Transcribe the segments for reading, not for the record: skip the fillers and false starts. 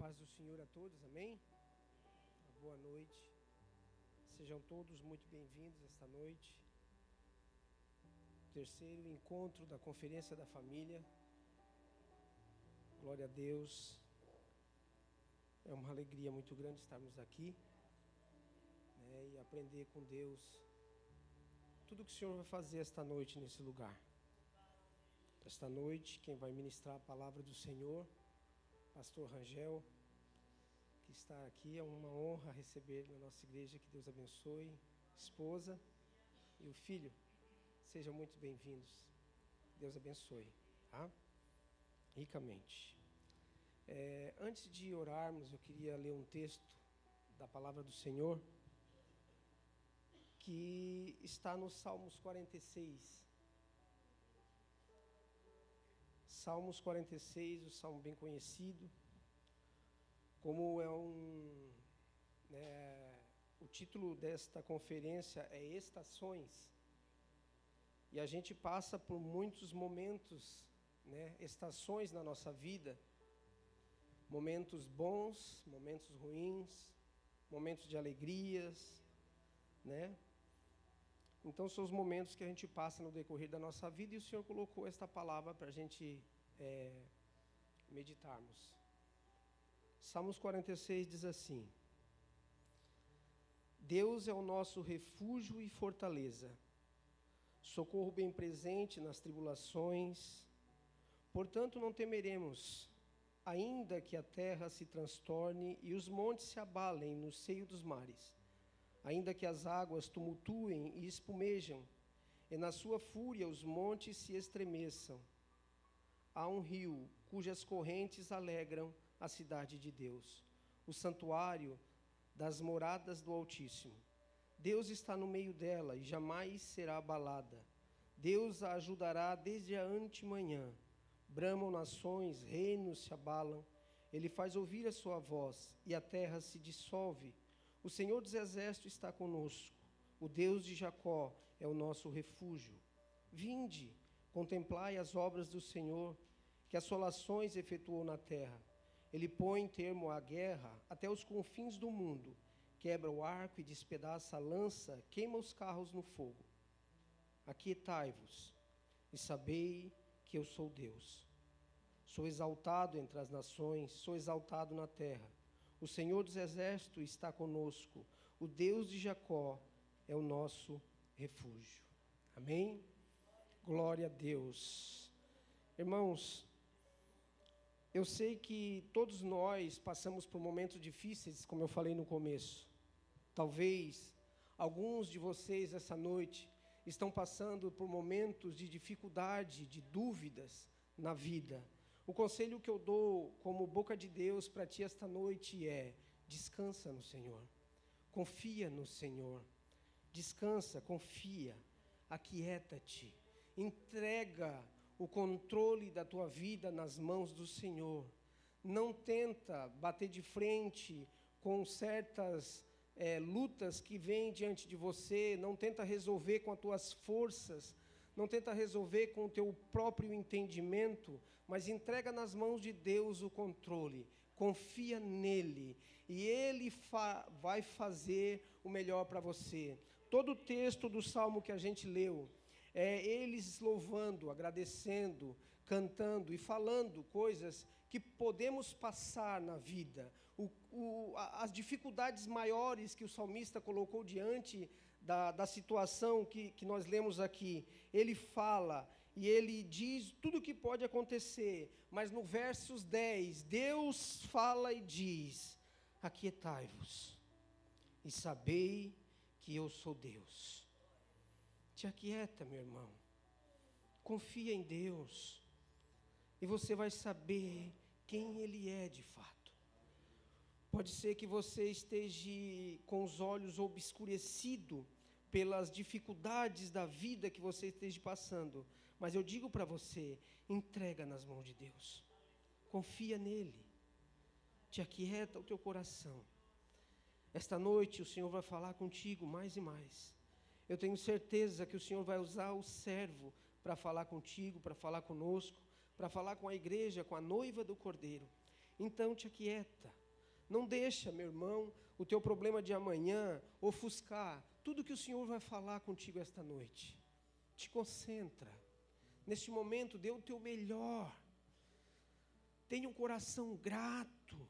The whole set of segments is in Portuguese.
paz do Senhor a todos, amém? Boa noite. Sejam todos muito bem-vindos esta noite. Terceiro encontro da Conferência da Família. Glória a Deus. É uma alegria muito grande estarmos aqui, né, e aprender com Deus tudo que o Senhor vai fazer esta noite nesse lugar. Esta noite, quem vai ministrar a palavra do Senhor, Pastor Rangel, que está aqui. É uma honra receber na nossa igreja. Que Deus abençoe. Esposa e o filho, sejam muito bem-vindos. Deus abençoe, tá? Ricamente. Antes de orarmos, eu queria ler um texto da palavra do Senhor, que está no Salmos 46. Salmos 46, o salmo bem conhecido, como o título desta conferência é Estações, e a gente passa por muitos momentos, né, estações na nossa vida, momentos bons, momentos ruins, momentos de alegrias, né? Então são os momentos que a gente passa no decorrer da nossa vida, e o Senhor colocou esta palavra para a gente meditarmos. Salmos 46 diz assim: Deus é o nosso refúgio e fortaleza, socorro bem presente nas tribulações. Portanto não temeremos, ainda que a terra se transtorne e os montes se abalem no seio dos mares, ainda que as águas tumultuem e espumejam, e na sua fúria os montes se estremeçam. Há um rio cujas correntes alegram a cidade de Deus, o santuário das moradas do Altíssimo. Deus está no meio dela e jamais será abalada. Deus a ajudará desde a antemanhã. Bramam nações, reinos se abalam. Ele faz ouvir a sua voz e a terra se dissolve. O Senhor dos Exércitos está conosco. O Deus de Jacó é o nosso refúgio. Vinde, contemplai as obras do Senhor, que assolações efetuou na terra. Ele põe termo à guerra até os confins do mundo, quebra o arco e despedaça a lança, queima os carros no fogo. Aquietai-vos e sabei que eu sou Deus. Sou exaltado entre as nações, sou exaltado na terra. O Senhor dos Exércitos está conosco. O Deus de Jacó é o nosso refúgio. Amém? Glória a Deus. Irmãos, eu sei que todos nós passamos por momentos difíceis, como eu falei no começo. Talvez alguns de vocês essa noite estão passando por momentos de dificuldade, de dúvidas na vida. O conselho que eu dou como boca de Deus para ti esta noite é: descansa no Senhor, confia no Senhor, descansa, confia, aquieta-te, entrega o controle da tua vida nas mãos do Senhor. Não tenta bater de frente com certas lutas que vêm diante de você, não tenta resolver com as tuas forças, não tenta resolver com o teu próprio entendimento, mas entrega nas mãos de Deus o controle, confia nele, e Ele vai fazer o melhor para você. Todo o texto do Salmo que a gente leu, eles louvando, agradecendo, cantando e falando coisas que podemos passar na vida. As dificuldades maiores que o salmista colocou diante da situação que nós lemos aqui, ele fala e ele diz tudo o que pode acontecer, mas no versos 10, Deus fala e diz: aquietai-vos e sabei que eu sou Deus. Te aquieta, meu irmão, confia em Deus, e você vai saber quem Ele é de fato. Pode ser que você esteja com os olhos obscurecidos pelas dificuldades da vida que você esteja passando, mas eu digo para você: entrega nas mãos de Deus, confia nele, te aquieta o teu coração. Esta noite o Senhor vai falar contigo mais e mais. Eu tenho certeza que o Senhor vai usar o servo para falar contigo, para falar conosco, para falar com a igreja, com a noiva do Cordeiro. Então te aquieta. Não deixa, meu irmão, o teu problema de amanhã ofuscar tudo que o Senhor vai falar contigo esta noite. Te concentra. Neste momento, dê o teu melhor. Tenha um coração grato.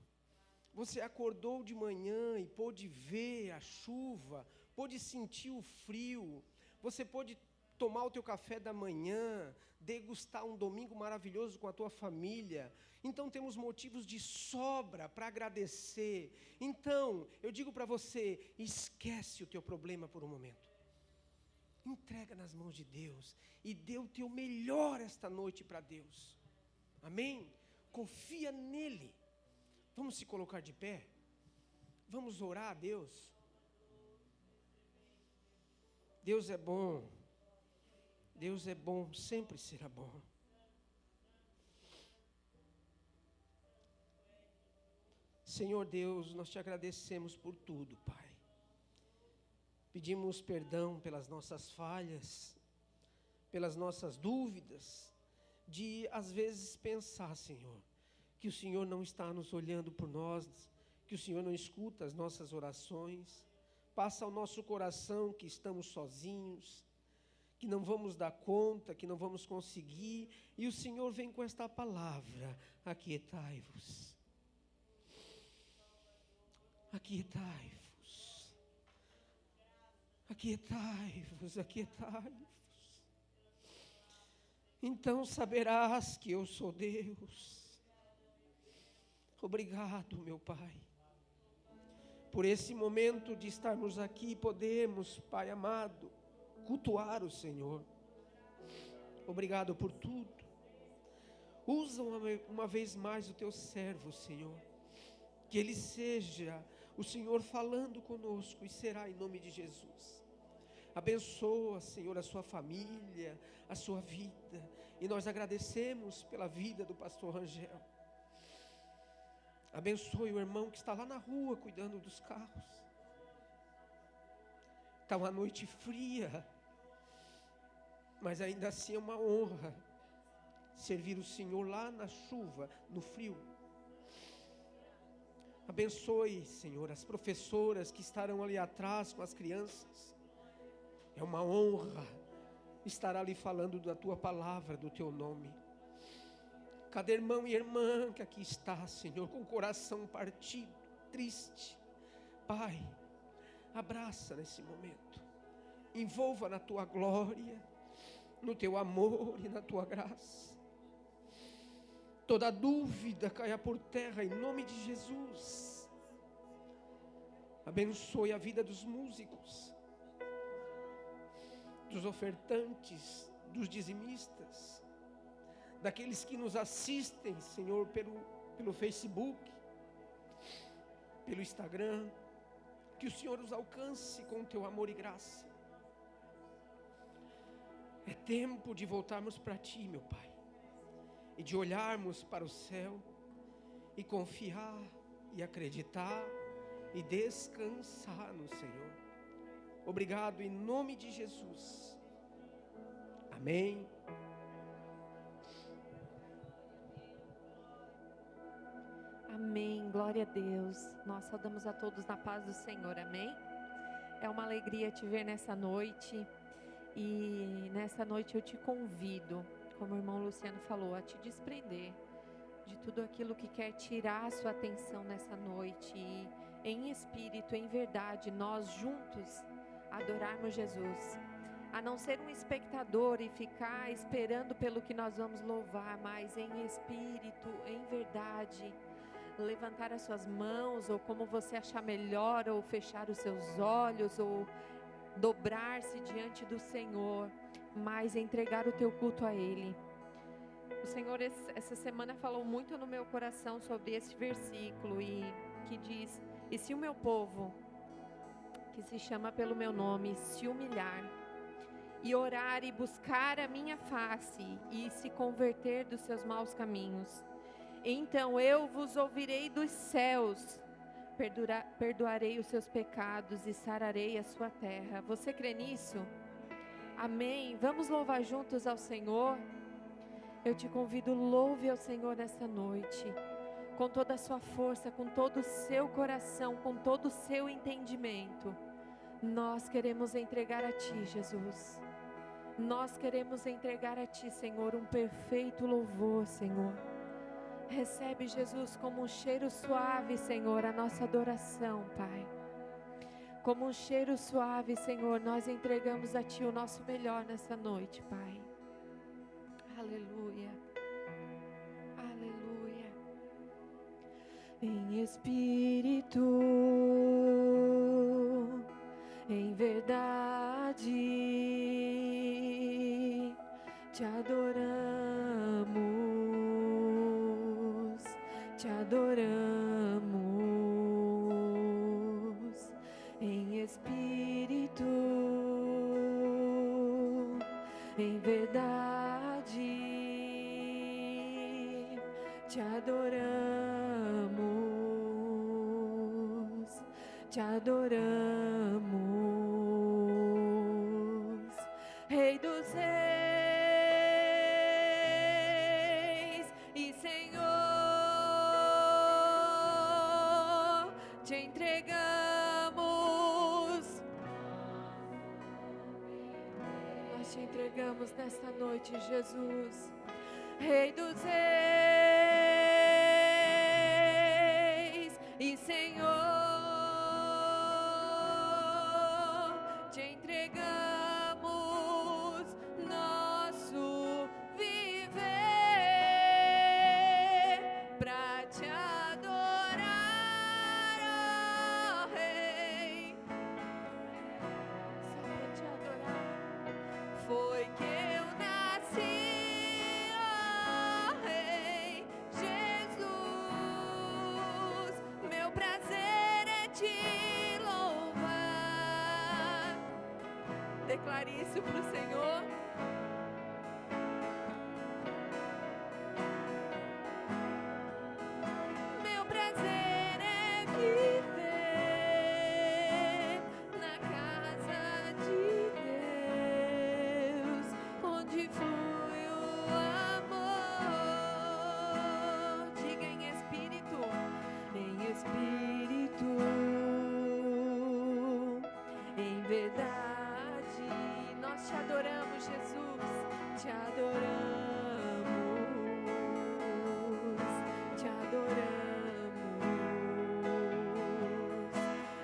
Você acordou de manhã e pôde ver a chuva, pôde sentir o frio. Você pôde tomar o teu café da manhã, degustar um domingo maravilhoso com a tua família. Então temos motivos de sobra para agradecer. Então, eu digo para você, esquece o teu problema por um momento. Entrega nas mãos de Deus e dê o teu melhor esta noite para Deus. Amém? Confia nele. Vamos se colocar de pé? Vamos orar a Deus? Deus é bom. Deus é bom, sempre será bom. Senhor Deus, nós te agradecemos por tudo, Pai. Pedimos perdão pelas nossas falhas, pelas nossas dúvidas, de às vezes pensar, Senhor, que o Senhor não está nos olhando por nós, que o Senhor não escuta as nossas orações. Passa ao nosso coração que estamos sozinhos, que não vamos dar conta, que não vamos conseguir, e o Senhor vem com esta palavra: aquietai-vos. Aquietai-vos. Aquietai-vos, aquietai-vos. Então saberás que eu sou Deus. Obrigado, meu Pai, por esse momento de estarmos aqui e podermos, Pai amado, cultuar o Senhor. Obrigado por tudo. Usa uma vez mais o teu servo, Senhor. Que ele seja o Senhor falando conosco, e será em nome de Jesus. Abençoa, Senhor, a sua família, a sua vida. E nós agradecemos pela vida do pastor Rangel. Abençoe o irmão que está lá na rua cuidando dos carros. Está uma noite fria, mas ainda assim é uma honra servir o Senhor lá na chuva, no frio. Abençoe, Senhor, as professoras que estarão ali atrás com as crianças. É uma honra estar ali falando da tua palavra, do teu nome. Cada irmão e irmã que aqui está, Senhor, com o coração partido, triste, Pai, abraça nesse momento. Envolva na tua glória, no teu amor e na tua graça. Toda dúvida caia por terra em nome de Jesus. Abençoe a vida dos músicos, dos ofertantes, dos dizimistas, daqueles que nos assistem, Senhor, pelo Facebook, pelo Instagram. Que o Senhor os alcance com o teu amor e graça. É tempo de voltarmos para ti, meu Pai, e de olharmos para o céu e confiar e acreditar e descansar no Senhor. Obrigado em nome de Jesus. Amém. Amém, glória a Deus. Nós saudamos a todos na paz do Senhor, amém? É uma alegria te ver nessa noite. E nessa noite eu te convido, como o irmão Luciano falou, a te desprender de tudo aquilo que quer tirar a sua atenção nessa noite. E em espírito, em verdade, nós juntos adorarmos Jesus. A não ser um espectador e ficar esperando pelo que nós vamos louvar, mas em espírito, em verdade, levantar as suas mãos, ou como você achar melhor, ou fechar os seus olhos, ou dobrar-se diante do Senhor, mas entregar o teu culto a Ele. O Senhor essa semana falou muito no meu coração sobre esse versículo, e que diz: e se o meu povo, que se chama pelo meu nome, se humilhar e orar e buscar a minha face e se converter dos seus maus caminhos, então eu vos ouvirei dos céus, perdoarei os seus pecados e sararei a sua terra. Você crê nisso? Amém. Vamos louvar juntos ao Senhor. Eu te convido, louve ao Senhor nessa noite. com toda a sua força, com todo o seu coração, com todo o seu entendimento. Nós queremos entregar a Ti, Jesus. Nós queremos entregar a Ti, Senhor, um perfeito louvor, Senhor. Recebe, Jesus, como um cheiro suave, Senhor, a nossa adoração, Pai. Como um cheiro suave, Senhor, nós entregamos a Ti o nosso melhor nessa noite, Pai. Aleluia. Aleluia. Em espírito, em verdade, te adoramos, te adoramos. Em espírito, em verdade, te adoramos, te adoramos. Rei dos reis e Senhor, te entregamos. Nós te entregamos nesta noite, Jesus. Rei dos reis e Senhor, te entregamos nosso viver pra te adorar, ó Rei. Só pra te adorar foi que eu nasci, ó Rei Jesus. Meu prazer é te louvar. Declare isso pro Senhor. Meu prazer é viver na casa de Deus, onde flui o amor. Diga em espírito, em verdade. Nós te adoramos, Jesus, te adoramos, te adoramos.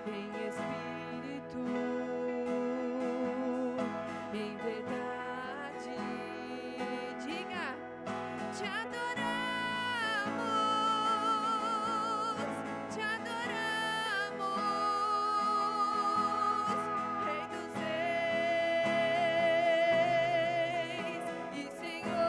Em espírito, em verdade. Diga, te adoramos, te adoramos. Rei dos reis e Senhor,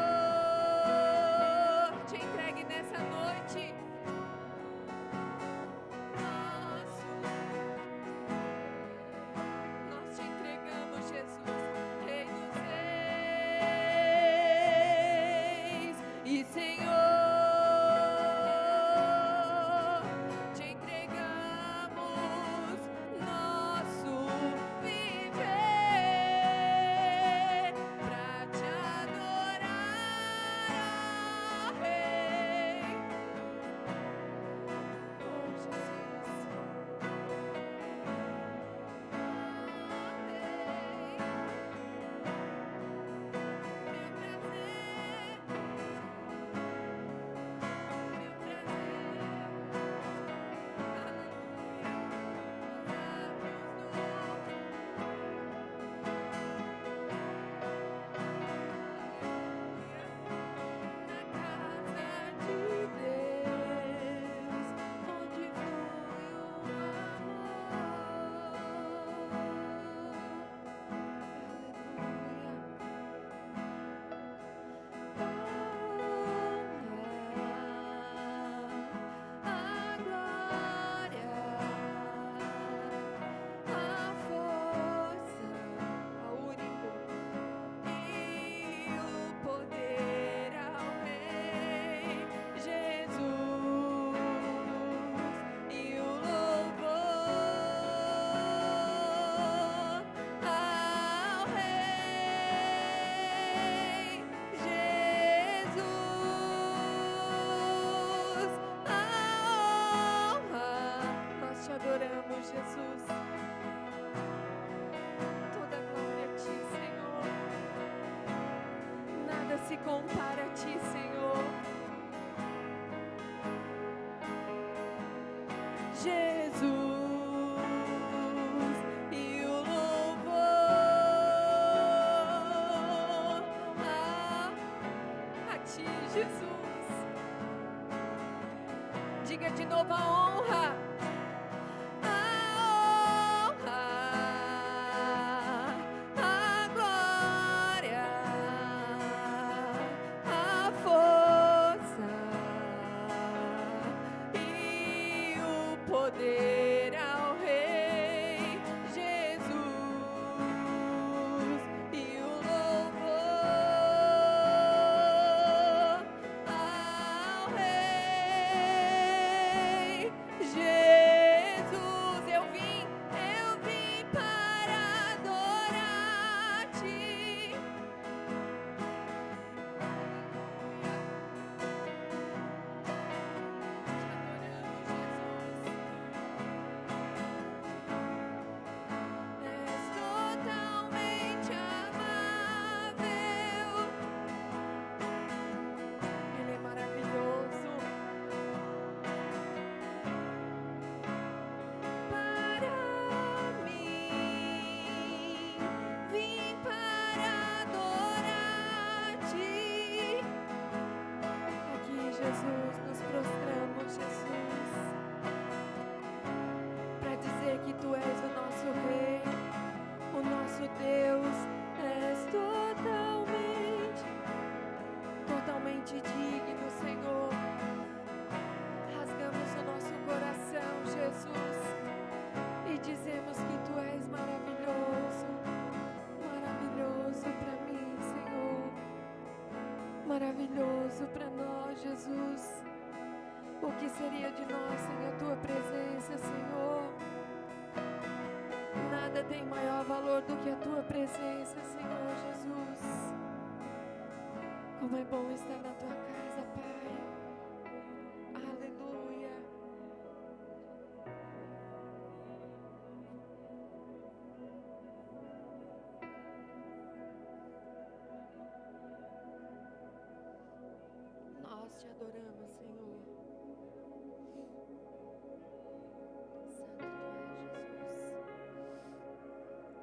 prostramos, Jesus. Toda glória a Ti, Senhor. Nada se compara a Ti, Senhor. Jesus e o louvor a Ti, Jesus. Diga de novo a honra. A glória, a força e o poder ao Rei Jesus e o louvor ao Rei Jesus. Eu vim para adorar-te. És totalmente amável. Ele é maravilhoso. Para mim, vim para adorar-te. Aqui, Jesus, nos prostramos, Jesus, para dizer que Tu és o nosso Rei, o nosso Deus. És totalmente digno, Senhor. Rasgamos o nosso coração, Jesus, e dizemos que Tu és maravilhoso, maravilhoso para mim, Senhor, maravilhoso para nós, Jesus. O que seria de nós sem a Tua presença, Senhor? Nada tem maior valor do que a Tua presença, Senhor Jesus. Como é bom estar na Tua casa, Pai. Aleluia. Nós Te adoramos, Senhor.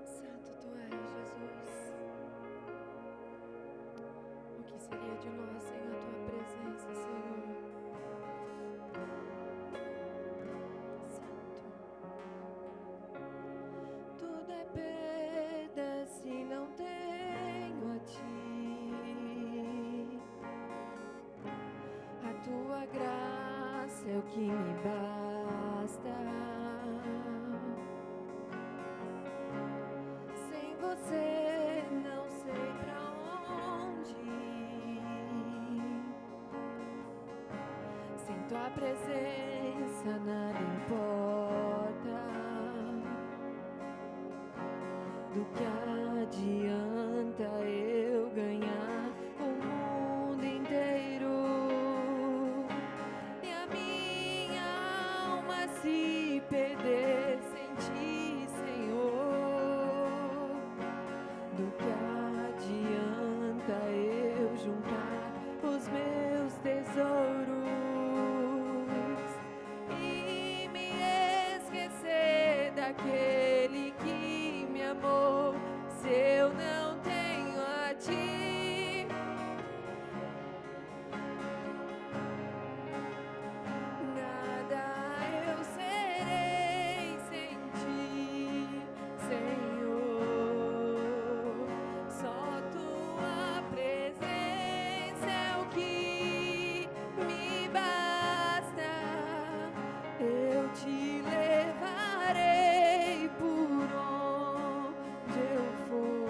Santo Tu és, Jesus. O que seria de nós sem a Tua presença, Senhor? Santo. Tudo é perda se não tenho a Ti. A Tua graça é o que me basta. Sem Você não sei pra onde ir. Sem Tua presença nada importa. Do que adianta eu ganhar o mundo inteiro e a minha alma se perder sem Ti, Senhor? Do que adianta eu juntar os meus tesouros e me esquecer daquele que me amou, se eu não tenho a Ti? Nada eu serei sem Ti, Senhor. Só Tua presença é o que me basta. Eu Te levarei por onde eu for.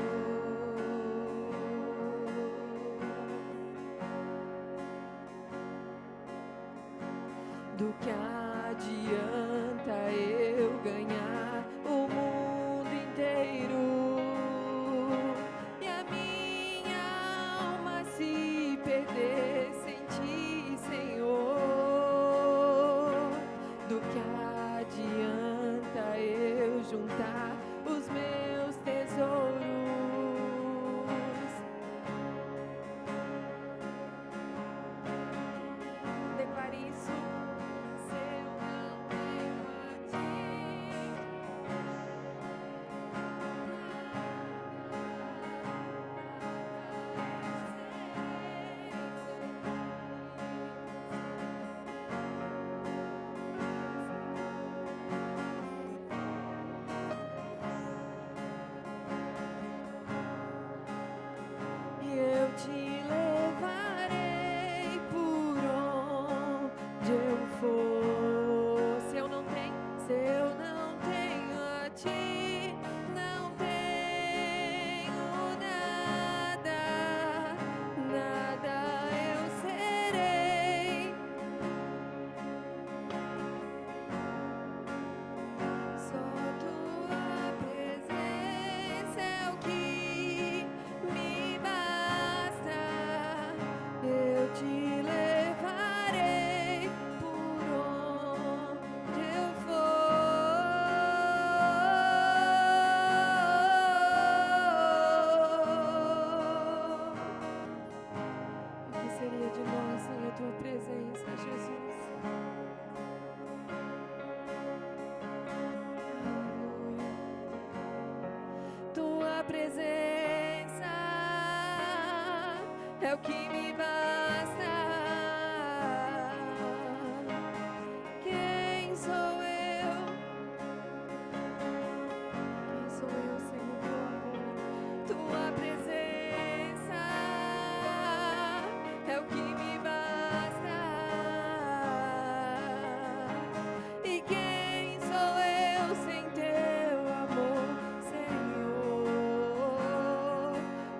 Do que adianta eu ganhar o mundo inteiro e a minha alma se perder sem Ti, Senhor? Do que adianta juntar os meus tesouros. Declare isso. Se eu não tenho a ti, eu te levarei por onde eu for. Se eu não tenho a ti, não tenho nada, nada eu serei. Só tua presença é o que me basta. Eu te levarei por onde eu for. O que seria de nós sem a tua presença, Jesus? Aleluia. Tua presença é o que me basta. Quem sou eu? Quem sou eu sem o teu amor? Tua presença é o que me basta. E quem sou eu sem teu amor, Senhor?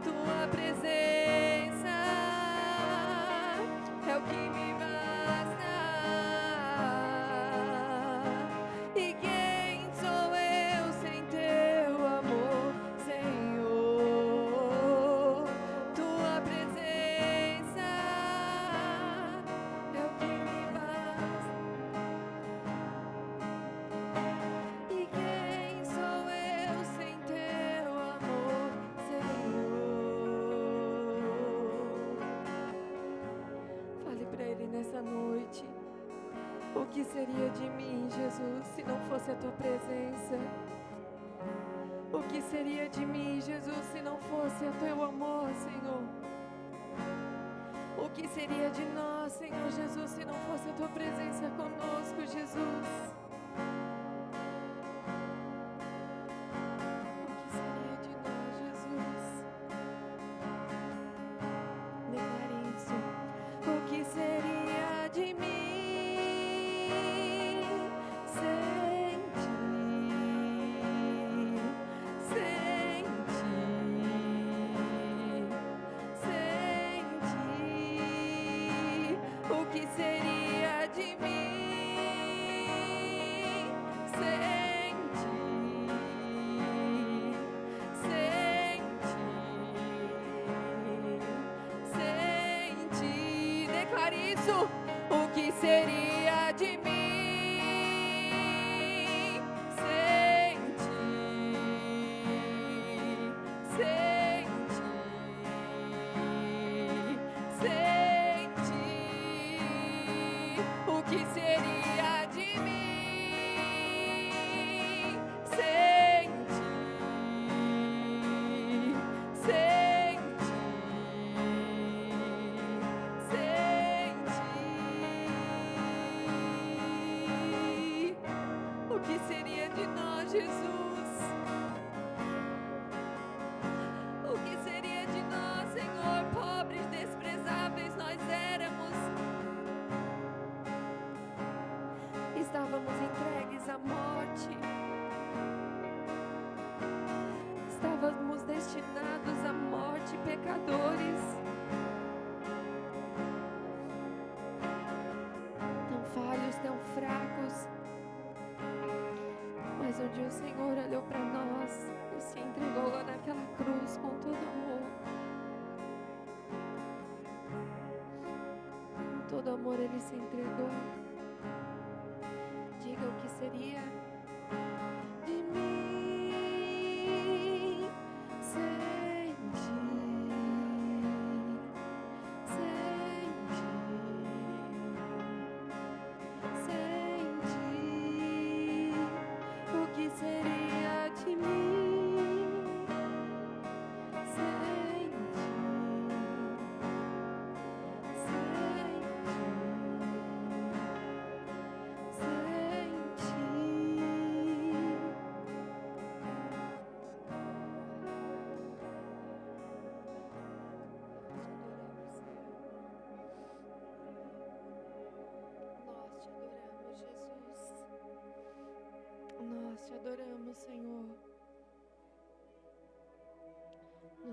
Tua presença é o que me basta. E quem sou eu sem teu amor, Senhor? Tua presença é o que me basta. E quem sou eu sem teu amor, Senhor? Fale para Ele nessa noite. O que seria de mim, Jesus, se não fosse a tua presença? O que seria de mim, Jesus, se não fosse o teu amor, Senhor? O que seria de nós, Senhor Jesus, se não fosse a tua presença conosco, Jesus? O que seria de nós, Jesus? Declare isso. O que seria de mim sem ti? Sem ti, sem ti. O que seria de mim sem ti? Sem ti, sem ti. Declare isso. O que seria de mim sem ti? Sem ti, sem ti. O que seria de mim sem ti? Sem ti, sem ti. O que seria de nós, Jesus? O que seria de nós, Senhor? Pobres, desprezáveis nós éramos. Estávamos entregues à morte. Estávamos destinados à morte, pecadores. Tão falhos, tão fracos. Mas um dia o Senhor olhou para nós e se entregou lá naquela cruz com todo amor. Com todo amor Ele se entregou. Diga o que seria de mim.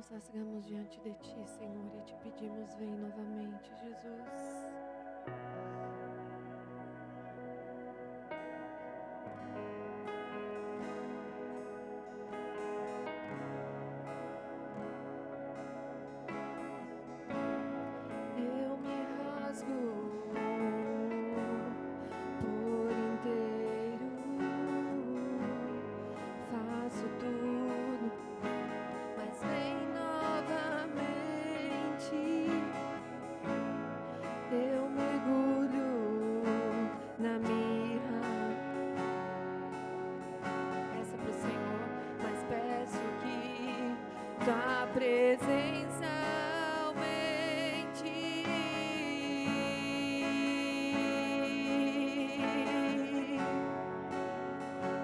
nos rasgamos diante de Ti, Senhor, e te pedimos, vem novamente, Jesus. Eu me rasgo por inteiro, faço tudo, mas vem novamente. Eu mergulho na mirra. Peça pro Senhor, mas peço que tua presença aumente.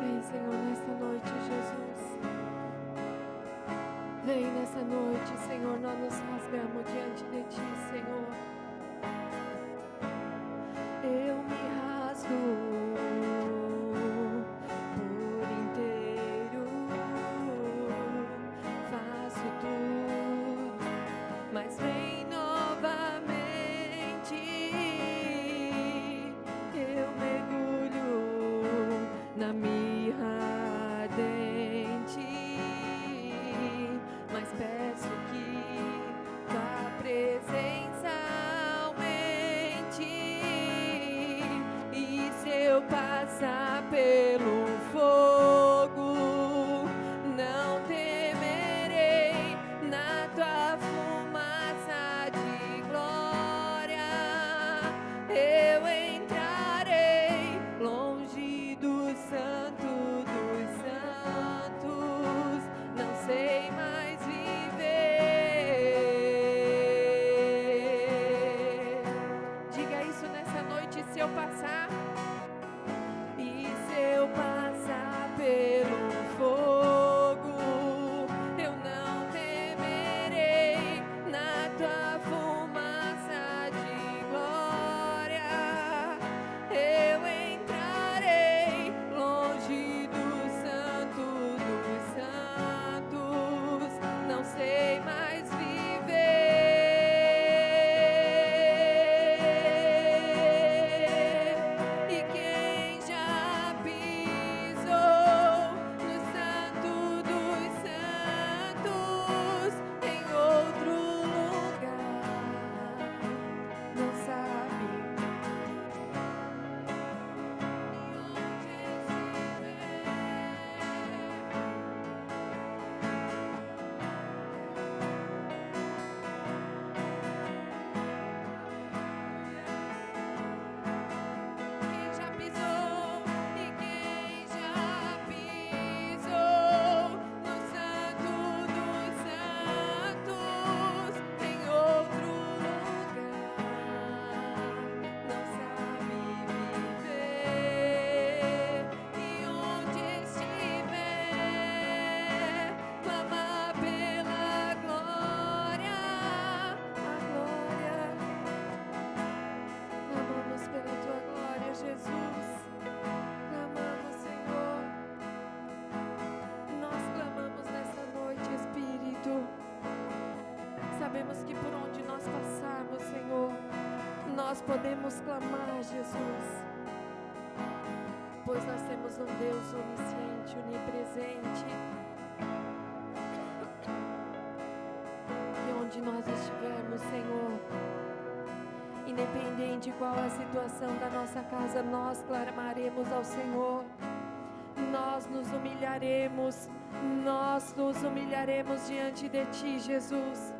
Vem, Senhor, nesta noite, Jesus. Vem nessa noite, Senhor, nós nos rasgamos diante de Ti, Senhor. Eu me rasgo por inteiro, faço tudo, mas vem novamente. Eu mergulho na mirra ardente, mas peço que tua presença aumente. E se eu passar pelo fogo, não temerei. Na tua fumaça de glória eu entrarei, longe do santo dos santos, não sei mais viver. Diga isso nessa noite, se eu passar. E se eu passar pelo fogo, eu não temerei. Na tua fumaça de glória eu entrarei, longe do santo dos santos, não sei mais viver. E quem já pisou no santo dos santos em outro lugar não sabe onde quem já pisou e quem já pisou no santo dos santos em outro lugar não sabe viver. E onde estiver, clama pela glória, a glória. Clamamos pela tua glória, Jesus. Clamamos, Senhor. Nós clamamos nessa noite, Espírito. Sabemos que por onde nós passarmos, Senhor, nós podemos clamar, Jesus. Pois nós temos um Deus onisciente, onipresente. E onde nós estivermos, Senhor, independente qual a situação da nossa casa, nós clamaremos ao Senhor. Nós nos humilharemos diante de Ti, Jesus.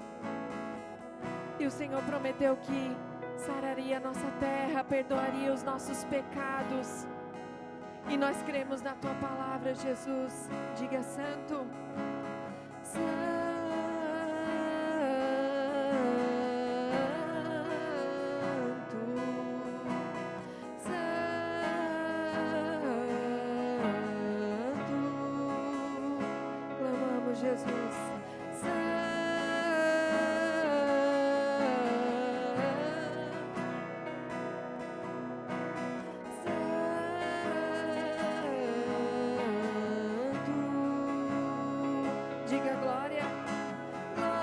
E o Senhor prometeu que sararia a nossa terra, perdoaria os nossos pecados. E nós cremos na Tua palavra, Jesus. Diga santo. Clamamos, Jesus. Diga glória, glória.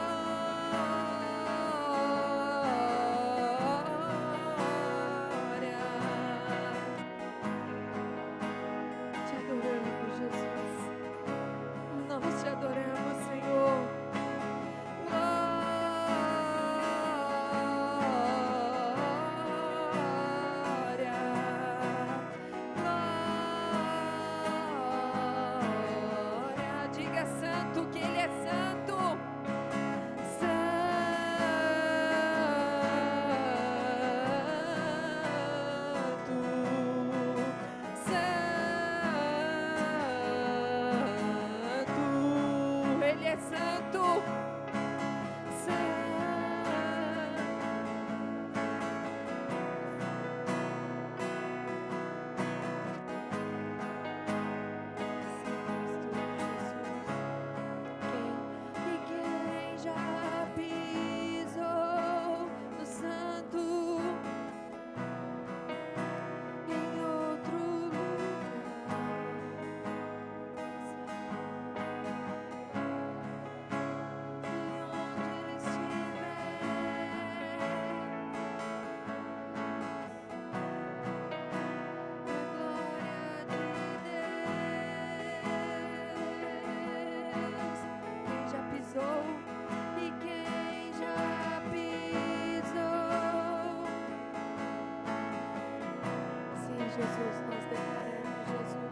Jesus, nós declaramos, Jesus,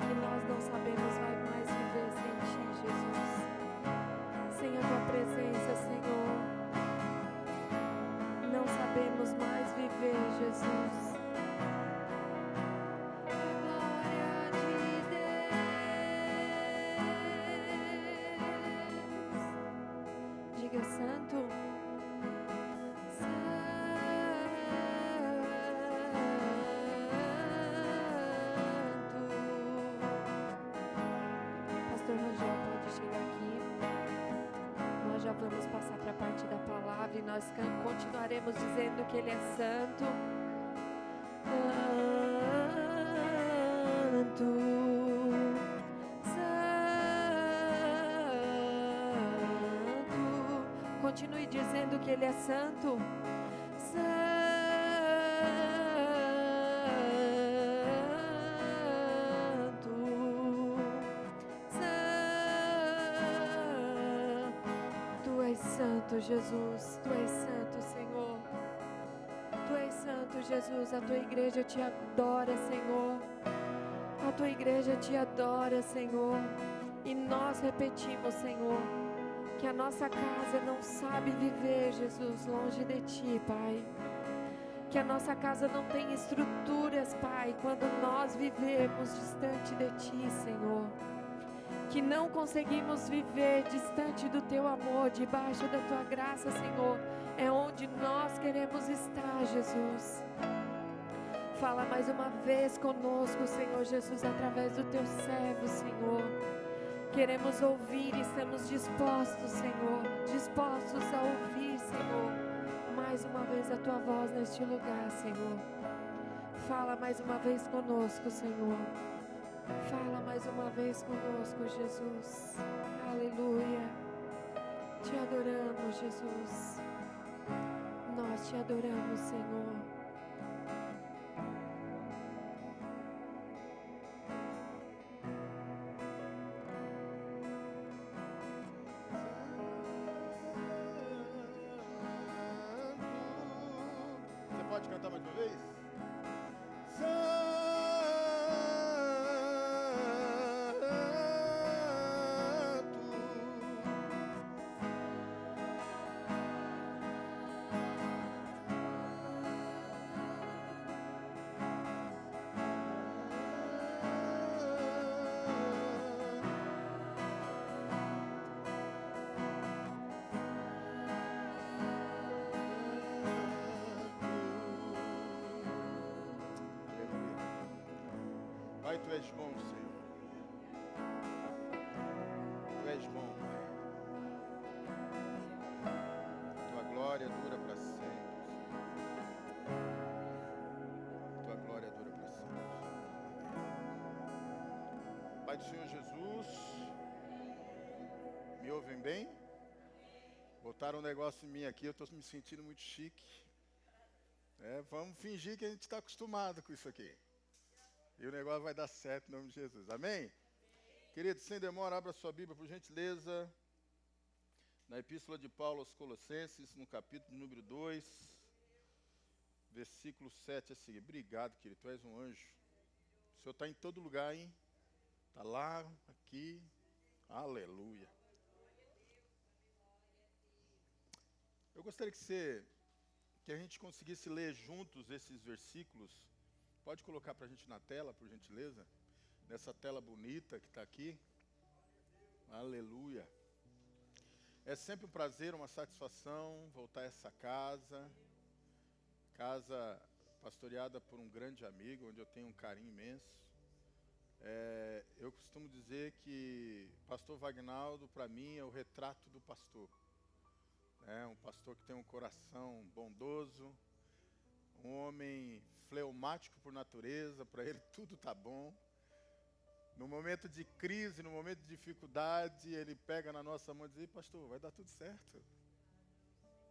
que nós não sabemos mais viver sem Ti, Jesus. Sem a Tua presença, Senhor, não sabemos mais viver, Jesus. A glória de Deus. Diga santo. Pastor Rangel pode chegar aqui. Nós já vamos passar para a parte da palavra e nós continuaremos dizendo que Ele é santo. Santo, santo. Continue dizendo que Ele é santo. Santo, Jesus, Tu és santo, Senhor. Tu és santo, Jesus. A Tua igreja te adora, Senhor. A Tua igreja te adora, Senhor. E nós repetimos, Senhor, que a nossa casa não sabe viver, Jesus, longe de Ti, Pai. Que a nossa casa não tem estruturas, Pai, quando nós vivemos distante de Ti, Senhor. Que não conseguimos viver distante do Teu amor, debaixo da Tua graça, Senhor. É onde nós queremos estar, Jesus. Fala mais uma vez conosco, Senhor Jesus, através do Teu servo, Senhor. Queremos ouvir e estamos dispostos, Senhor, dispostos a ouvir, Senhor, mais uma vez a Tua voz neste lugar, Senhor. Fala mais uma vez conosco, Senhor. Fala mais uma vez conosco, Jesus. Aleluia. Te adoramos, Jesus. Nós te adoramos, Senhor. Você pode cantar mais uma vez? Pai, Tu és bom, Senhor. Tu és bom, Pai. Tua glória dura para sempre. Tua glória dura para sempre. Pai do Senhor Jesus, me ouvem bem? Botaram um negócio em mim aqui, eu estou me sentindo muito chique. Vamos fingir que a gente está acostumado com isso aqui. E o negócio vai dar certo em nome de Jesus. Amém? Querido, sem demora, abra sua Bíblia, por gentileza. Na Epístola de Paulo aos Colossenses, no capítulo número 2, versículo 7 a seguir. Obrigado, querido, Tu és um anjo. O Senhor está em todo lugar, hein? Está lá, aqui. Aleluia. Eu gostaria que a gente conseguisse ler juntos esses versículos. Pode colocar para a gente na tela, por gentileza? Nessa tela bonita que está aqui. Aleluia. É sempre um prazer, uma satisfação voltar a essa casa. Casa pastoreada por um grande amigo, onde eu tenho um carinho imenso. Eu costumo dizer que pastor Wagnaldo, para mim, é o retrato do pastor. É um pastor que tem um coração bondoso, um homem fleumático por natureza, para ele tudo está bom. No momento de crise, no momento de dificuldade, ele pega na nossa mão e diz: pastor, vai dar tudo certo.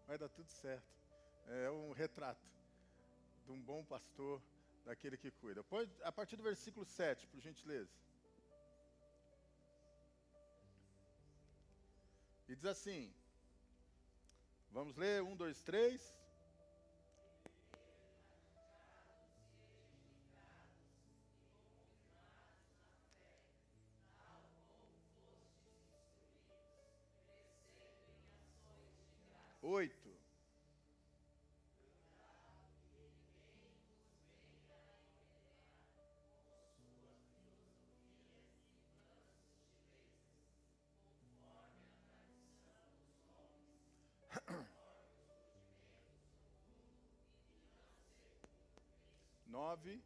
Vai dar tudo certo. É um retrato de um bom pastor, daquele que cuida. Pode, a partir do versículo 7, por gentileza. E diz assim, vamos ler, 1, 2, 3. 8. Nove.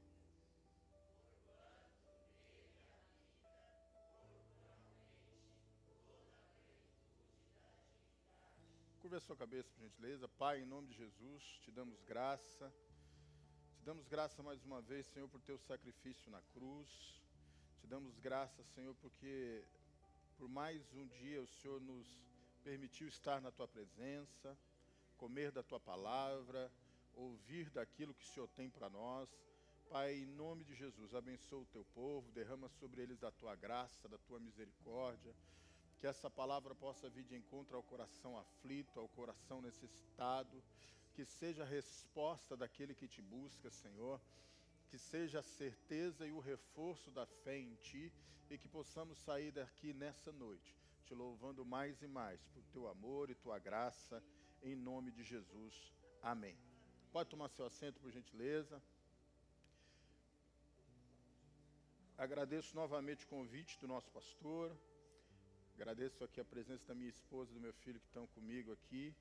Curva a sua cabeça, por gentileza. Pai, em nome de Jesus, te damos graça. Te damos graça mais uma vez, Senhor, por teu sacrifício na cruz. Te damos graça, Senhor, porque por mais um dia o Senhor nos permitiu estar na tua presença, comer da tua palavra, ouvir daquilo que o Senhor tem para nós. Pai, em nome de Jesus, abençoa o teu povo, derrama sobre eles da tua graça, da tua misericórdia, que essa palavra possa vir de encontro ao coração aflito, ao coração necessitado, que seja a resposta daquele que te busca, Senhor, que seja a certeza e o reforço da fé em ti, e que possamos sair daqui nessa noite, te louvando mais e mais por teu amor e tua graça, em nome de Jesus. Amém. Pode tomar seu assento, por gentileza. Agradeço novamente o convite do nosso pastor. Agradeço aqui a presença da minha esposa e do meu filho que estão comigo aqui.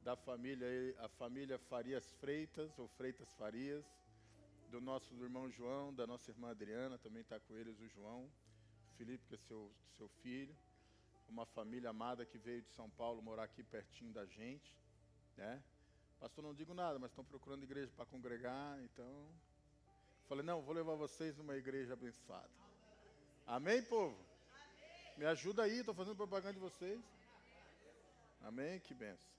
Da família, a família Farias Freitas, ou Freitas Farias. Do nosso irmão João, da nossa irmã Adriana, também está com eles o João. Felipe, que é seu filho. Uma família amada que veio de São Paulo morar aqui pertinho da gente, né? Pastor, não digo nada, mas estão procurando igreja para congregar, então... Falei, não, vou levar vocês numa igreja abençoada. Amém, povo? Amém. Me ajuda aí, estou fazendo propaganda de vocês. Amém, que benção.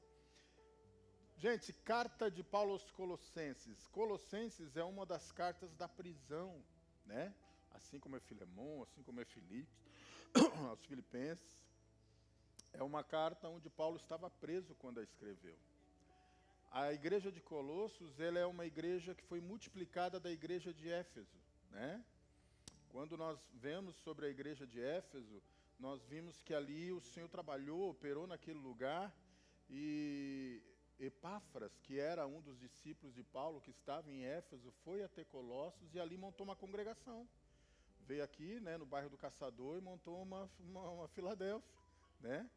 Gente, carta de Paulo aos Colossenses. Colossenses é uma das cartas da prisão, né? Assim como é Filemão, assim como é Filipe, aos Filipenses. É uma carta onde Paulo estava preso quando a escreveu. A igreja de Colossos, ela é uma igreja que foi multiplicada da igreja de Éfeso, né? Quando nós vemos sobre a igreja de Éfeso, nós vimos que ali o Senhor trabalhou, operou naquele lugar, e Epáfras, que era um dos discípulos de Paulo, que estava em Éfeso, foi até Colossos e ali montou uma congregação. Veio aqui, né, no bairro do Caçador, e montou uma Filadélfia, né?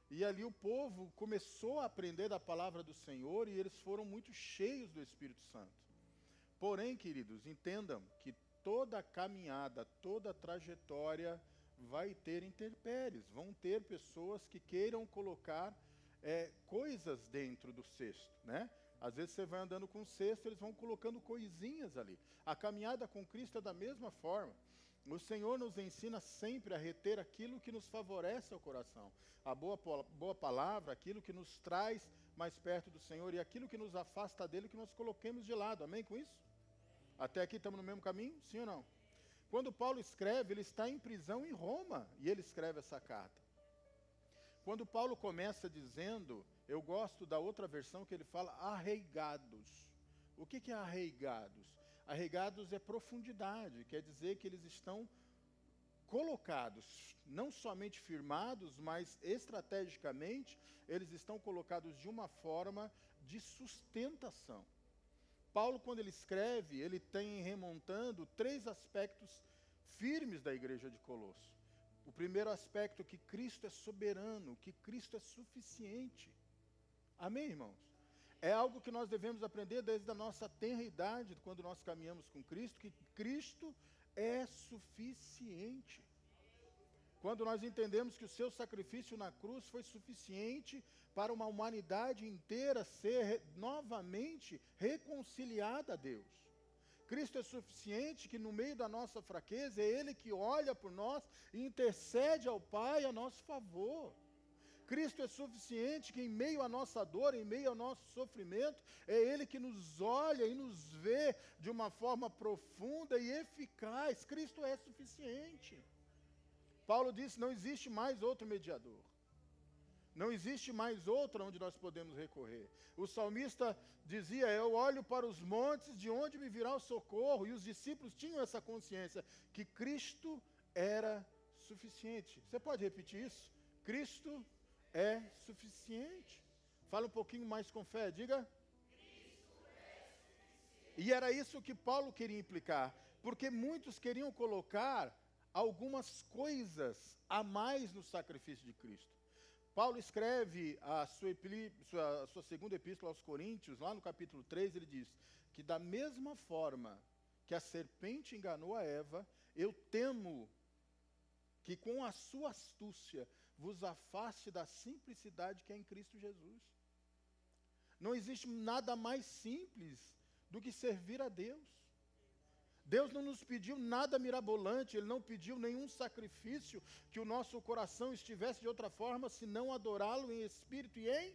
E ali o povo começou a aprender da palavra do Senhor e eles foram muito cheios do Espírito Santo. Porém, queridos, entendam que toda caminhada, toda trajetória vai ter intempéries. Vão ter pessoas que queiram colocar coisas dentro do cesto, né? Às vezes você vai andando com o cesto, eles vão colocando coisinhas ali. A caminhada com Cristo é da mesma forma. O Senhor nos ensina sempre a reter aquilo que nos favorece ao coração. A boa palavra, aquilo que nos traz mais perto do Senhor e aquilo que nos afasta dele, que nós coloquemos de lado. Amém com isso? Até aqui estamos no mesmo caminho? Sim ou não? Quando Paulo escreve, ele está em prisão em Roma e ele escreve essa carta. Quando Paulo começa dizendo, eu gosto da outra versão que ele fala, arraigados. O que é arraigados? Arraigados é profundidade, quer dizer que eles estão colocados, não somente firmados, mas estrategicamente, eles estão colocados de uma forma de sustentação. Paulo, quando ele escreve, ele tem remontando 3 aspectos firmes da igreja de Colosso. O primeiro aspecto, que Cristo é soberano, que Cristo é suficiente. Amém, irmãos? É algo que nós devemos aprender desde a nossa tenra idade, quando nós caminhamos com Cristo, que Cristo é suficiente. Quando nós entendemos que o seu sacrifício na cruz foi suficiente para uma humanidade inteira ser novamente reconciliada a Deus. Cristo é suficiente que no meio da nossa fraqueza, é Ele que olha por nós e intercede ao Pai a nosso favor. Cristo é suficiente que em meio à nossa dor, em meio ao nosso sofrimento, é Ele que nos olha e nos vê de uma forma profunda e eficaz. Cristo é suficiente. Paulo disse, não existe mais outro mediador. Não existe mais outro onde nós podemos recorrer. O salmista dizia, eu olho para os montes, de onde me virá o socorro? E os discípulos tinham essa consciência, que Cristo era suficiente. Você pode repetir isso? Cristo é suficiente. Fala um pouquinho mais com fé, diga. E era isso que Paulo queria implicar, porque muitos queriam colocar algumas coisas a mais no sacrifício de Cristo. Paulo escreve a sua segunda epístola aos Coríntios, lá no capítulo 3, ele diz que da mesma forma que a serpente enganou a Eva, eu temo que com a sua astúcia vos afaste da simplicidade que é em Cristo Jesus. Não existe nada mais simples do que servir a Deus. Deus não nos pediu nada mirabolante, Ele não pediu nenhum sacrifício que o nosso coração estivesse de outra forma, senão adorá-lo em espírito e em...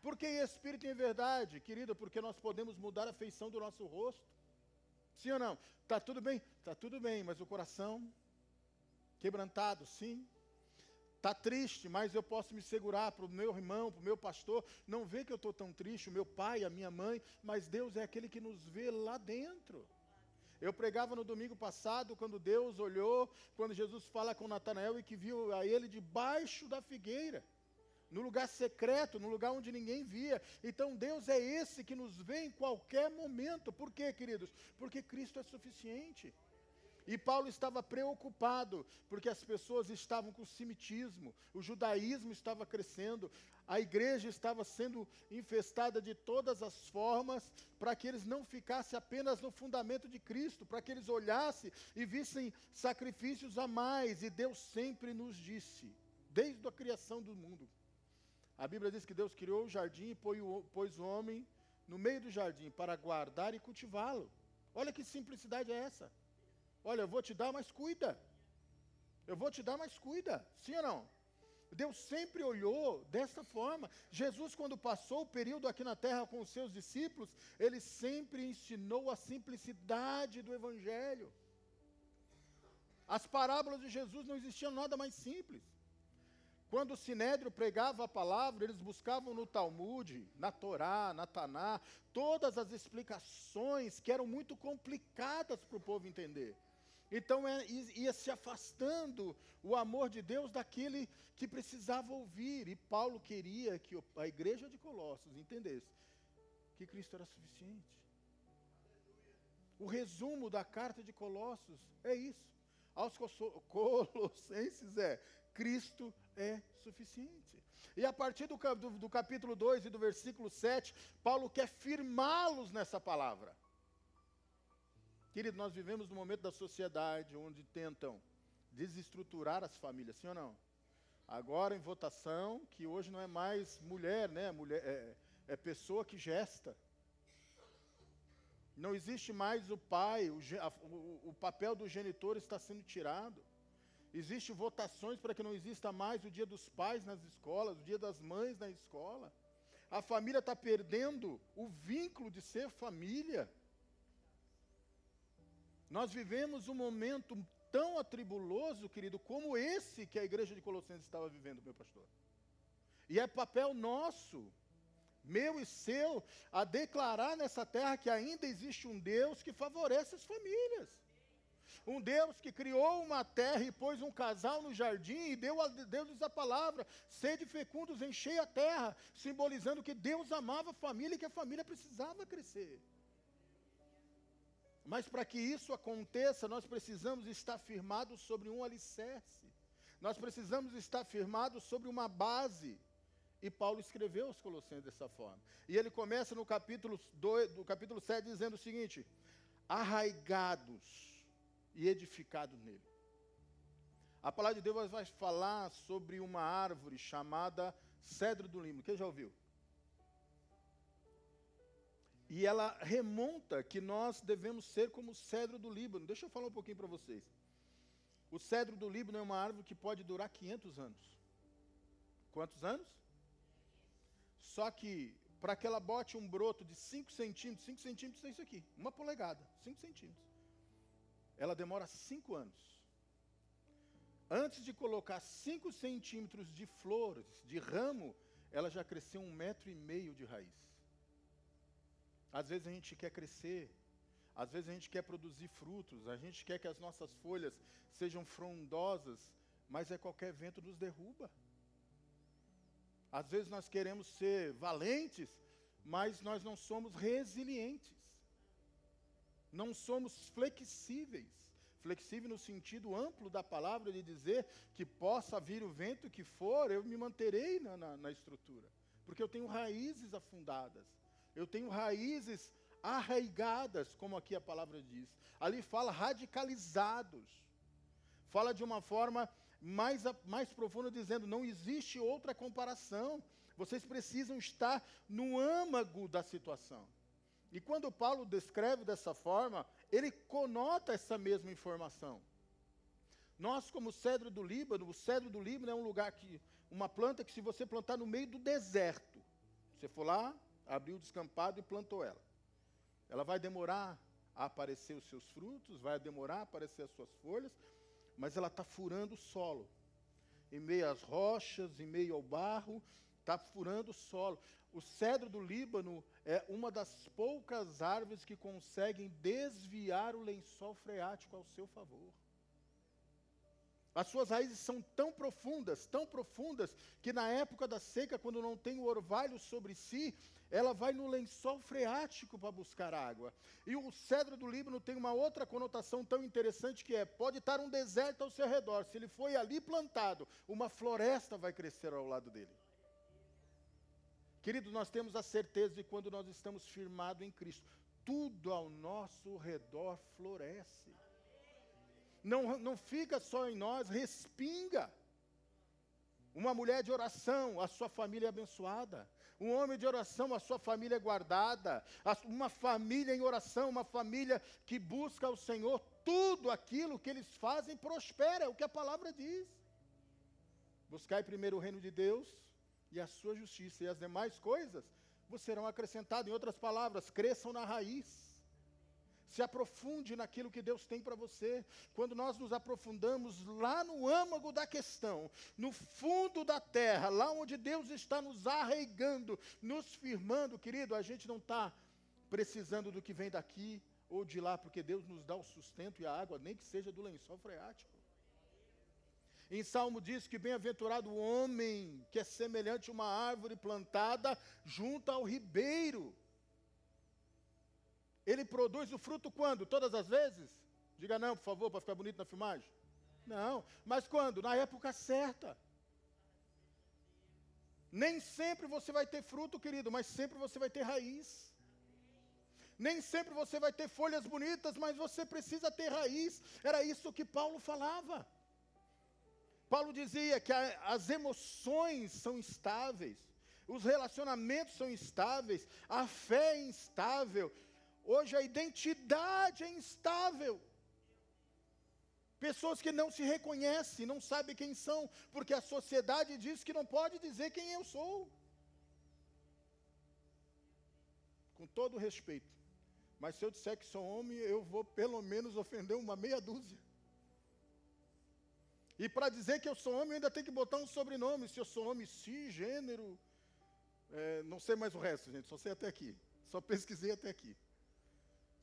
Por que em espírito e em verdade, querida? Porque nós podemos mudar a feição do nosso rosto. Sim ou não? Está tudo bem? Está tudo bem, mas o coração quebrantado, sim. Está triste, mas eu posso me segurar para o meu irmão, para o meu pastor, não vê que eu estou tão triste, o meu pai, a minha mãe, mas Deus é aquele que nos vê lá dentro. Eu pregava no domingo passado, quando Deus olhou, quando Jesus fala com Natanael e que viu a ele debaixo da figueira, no lugar secreto, no lugar onde ninguém via. Então Deus é esse que nos vê em qualquer momento. Por quê, queridos? Porque Cristo é suficiente. E Paulo estava preocupado, porque as pessoas estavam com semitismo, o judaísmo estava crescendo, a igreja estava sendo infestada de todas as formas, para que eles não ficassem apenas no fundamento de Cristo, para que eles olhassem e vissem sacrifícios a mais. E Deus sempre nos disse, desde a criação do mundo, a Bíblia diz que Deus criou o jardim e pôs o homem no meio do jardim para guardar e cultivá-lo. Olha que simplicidade é essa. Olha, eu vou te dar, mas cuida. Eu vou te dar, mas cuida. Sim ou não? Deus sempre olhou dessa forma. Jesus, quando passou o período aqui na terra com os seus discípulos, ele sempre ensinou a simplicidade do Evangelho. As parábolas de Jesus não existiam nada mais simples. Quando o Sinédrio pregava a palavra, eles buscavam no Talmud, na Torá, na Taná, todas as explicações que eram muito complicadas para o povo entender. Então ia se afastando o amor de Deus daquele que precisava ouvir. E Paulo queria que a igreja de Colossos entendesse que Cristo era suficiente. O resumo da carta de Colossos é isso. Aos Colossenses Cristo é suficiente. E a partir do capítulo 2 e do versículo 7, Paulo quer firmá-los nessa palavra. Querido, nós vivemos num momento da sociedade onde tentam desestruturar as famílias, sim ou não? Agora em votação, que hoje não é mais mulher, né? Mulher, é pessoa que gesta. Não existe mais o pai, o papel do genitor está sendo tirado. Existem votações para que não exista mais o dia dos pais nas escolas, o dia das mães na escola. A família está perdendo o vínculo de ser família. Nós vivemos um momento tão atribuloso, querido, como esse que a igreja de Colossenses estava vivendo, meu pastor. E é papel nosso, meu e seu, a declarar nessa terra que ainda existe um Deus que favorece as famílias. Um Deus que criou uma terra e pôs um casal no jardim e deu-lhes a palavra, sede fecundos, enchei a terra, simbolizando que Deus amava a família e que a família precisava crescer. Mas para que isso aconteça, nós precisamos estar firmados sobre um alicerce. Nós precisamos estar firmados sobre uma base. E Paulo escreveu aos Colossenses dessa forma. E ele começa no capítulo 7 dizendo o seguinte: arraigados e edificados nele. A palavra de Deus vai falar sobre uma árvore chamada cedro do Líbano. Quem já ouviu? E ela remonta que nós devemos ser como o cedro do Líbano. Deixa eu falar um pouquinho para vocês. O cedro do Líbano é uma árvore que pode durar 500 anos. Quantos anos? Só que, para que ela bote um broto de 5 centímetros é isso aqui, 1 polegada, 5 centímetros. Ela demora 5 anos. Antes de colocar 5 centímetros de flores, de ramo, ela já cresceu 1,5 metro de raiz. Às vezes a gente quer crescer, às vezes a gente quer produzir frutos, a gente quer que as nossas folhas sejam frondosas, mas qualquer vento nos derruba. Às vezes nós queremos ser valentes, mas nós não somos resilientes. Não somos flexíveis. Flexível no sentido amplo da palavra, de dizer que possa vir o vento que for, eu me manterei na estrutura. Porque eu tenho raízes afundadas. Eu tenho raízes arraigadas, como aqui a palavra diz. Ali fala radicalizados. Fala de uma forma mais profunda, dizendo, não existe outra comparação. Vocês precisam estar no âmago da situação. E quando Paulo descreve dessa forma, ele conota essa mesma informação. Nós, como cedro do Líbano, o cedro do Líbano é um lugar uma planta que se você plantar no meio do deserto, você for lá, abriu o descampado e plantou ela. Ela vai demorar a aparecer os seus frutos, vai demorar a aparecer as suas folhas, mas ela está furando o solo. Em meio às rochas, em meio ao barro, está furando o solo. O cedro do Líbano é uma das poucas árvores que conseguem desviar o lençol freático ao seu favor. As suas raízes são tão profundas, que na época da seca, quando não tem o orvalho sobre si, ela vai no lençol freático para buscar água. E o cedro do Líbano tem uma outra conotação tão interessante, que pode estar um deserto ao seu redor. Se ele foi ali plantado, uma floresta vai crescer ao lado dele. Queridos, nós temos a certeza de quando nós estamos firmados em Cristo, tudo ao nosso redor floresce. Não fica só em nós, respinga. Uma mulher de oração, a sua família é abençoada. Um homem de oração, a sua família é guardada. Uma família em oração, uma família que busca o Senhor, tudo aquilo que eles fazem prospera, é o que a palavra diz. Buscai primeiro o reino de Deus e a sua justiça, e as demais coisas vos serão acrescentadas. Em outras palavras, cresçam na raiz. Se aprofunde naquilo que Deus tem para você. Quando nós nos aprofundamos lá no âmago da questão, no fundo da terra, lá onde Deus está nos arraigando, nos firmando, querido, a gente não está precisando do que vem daqui ou de lá, porque Deus nos dá o sustento e a água, nem que seja do lençol freático. Em Salmo diz que bem-aventurado o homem que é semelhante a uma árvore plantada junto ao ribeiro. Ele produz o fruto quando? Todas as vezes? Diga não, por favor, para ficar bonito na filmagem. Não, mas quando? Na época certa. Nem sempre você vai ter fruto, querido, mas sempre você vai ter raiz. Nem sempre você vai ter folhas bonitas, mas você precisa ter raiz. Era isso que Paulo falava. Paulo dizia que as emoções são instáveis, os relacionamentos são instáveis, a fé é instável. Hoje a identidade é instável. Pessoas que não se reconhecem, não sabem quem são, porque a sociedade diz que não pode dizer quem eu sou. Com todo respeito, mas se eu disser que sou homem, eu vou pelo menos ofender uma meia dúzia. E para dizer que eu sou homem, eu ainda tenho que botar um sobrenome. Se eu sou homem cisgênero, não sei mais o resto, gente, só sei até aqui. Só pesquisei até aqui.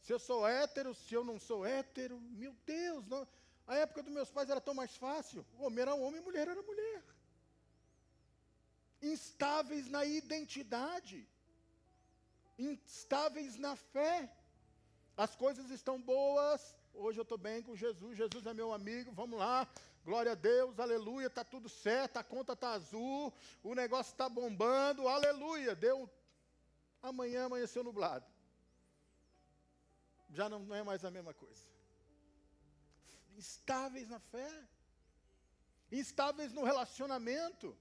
Se eu sou hétero, se eu não sou hétero, meu Deus, não. A época dos meus pais era tão mais fácil. O homem era homem, a mulher era mulher. Instáveis na identidade. Instáveis na fé. As coisas estão boas. Hoje eu estou bem com Jesus. Jesus é meu amigo, vamos lá. Glória a Deus, aleluia, está tudo certo, a conta está azul, o negócio está bombando, aleluia. Amanhã amanheceu nublado. Já não é mais a mesma coisa. Instáveis na fé. Instáveis no relacionamento.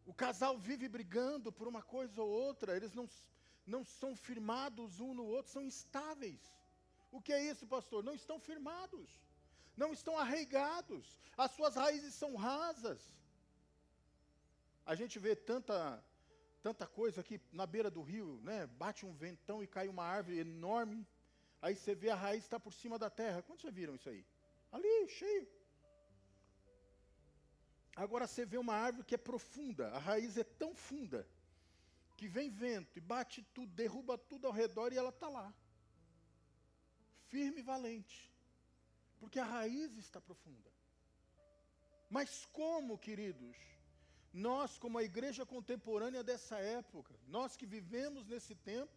O casal vive brigando por uma coisa ou outra, eles não são firmados um no outro, são instáveis. O que é isso, pastor? Não estão firmados. Não estão arraigados, as suas raízes são rasas. A gente vê tanta coisa aqui na beira do rio, né? Bate um ventão e cai uma árvore enorme, aí você vê a raiz está por cima da terra. Quando já viram isso aí? Ali, cheio. Agora você vê uma árvore que é profunda, a raiz é tão funda, que vem vento e bate tudo, derruba tudo ao redor e ela está lá. Firme e valente. Porque a raiz está profunda. Mas como, queridos, Nós, como a igreja contemporânea dessa época, nós que vivemos nesse tempo,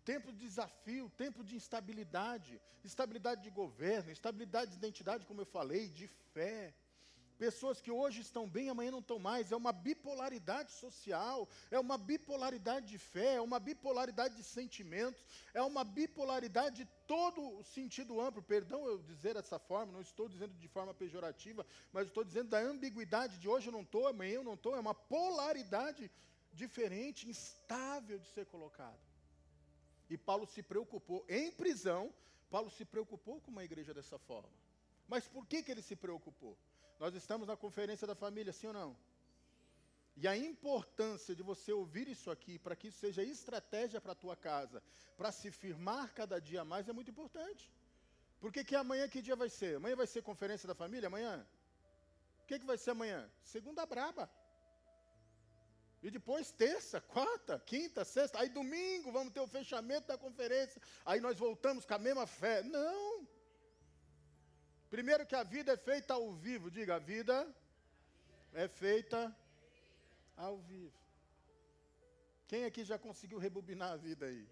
tempo de desafio, tempo de instabilidade, estabilidade de governo, estabilidade de identidade, como eu falei, de fé. Pessoas que hoje estão bem, amanhã não estão mais. É uma bipolaridade social, é uma bipolaridade de fé, é uma bipolaridade de sentimentos, é uma bipolaridade de todo o sentido amplo. Perdão eu dizer dessa forma, não estou dizendo de forma pejorativa, mas estou dizendo da ambiguidade de hoje eu não estou, amanhã eu não estou. É uma polaridade diferente, instável de ser colocada. E Paulo se preocupou, em prisão, Paulo se preocupou com uma igreja dessa forma. Mas por que ele se preocupou? Nós estamos na conferência da família, sim ou não? E a importância de você ouvir isso aqui, para que isso seja estratégia para a tua casa, para se firmar cada dia mais, é muito importante. Porque que amanhã, que dia vai ser? Amanhã vai ser conferência da família? Amanhã? O que vai ser amanhã? Segunda braba. E depois terça, quarta, quinta, sexta. Aí domingo vamos ter o fechamento da conferência. Aí nós voltamos com a mesma fé. Não. Primeiro que a vida é feita ao vivo. Diga, a vida é feita ao vivo. Quem aqui já conseguiu rebobinar a vida aí?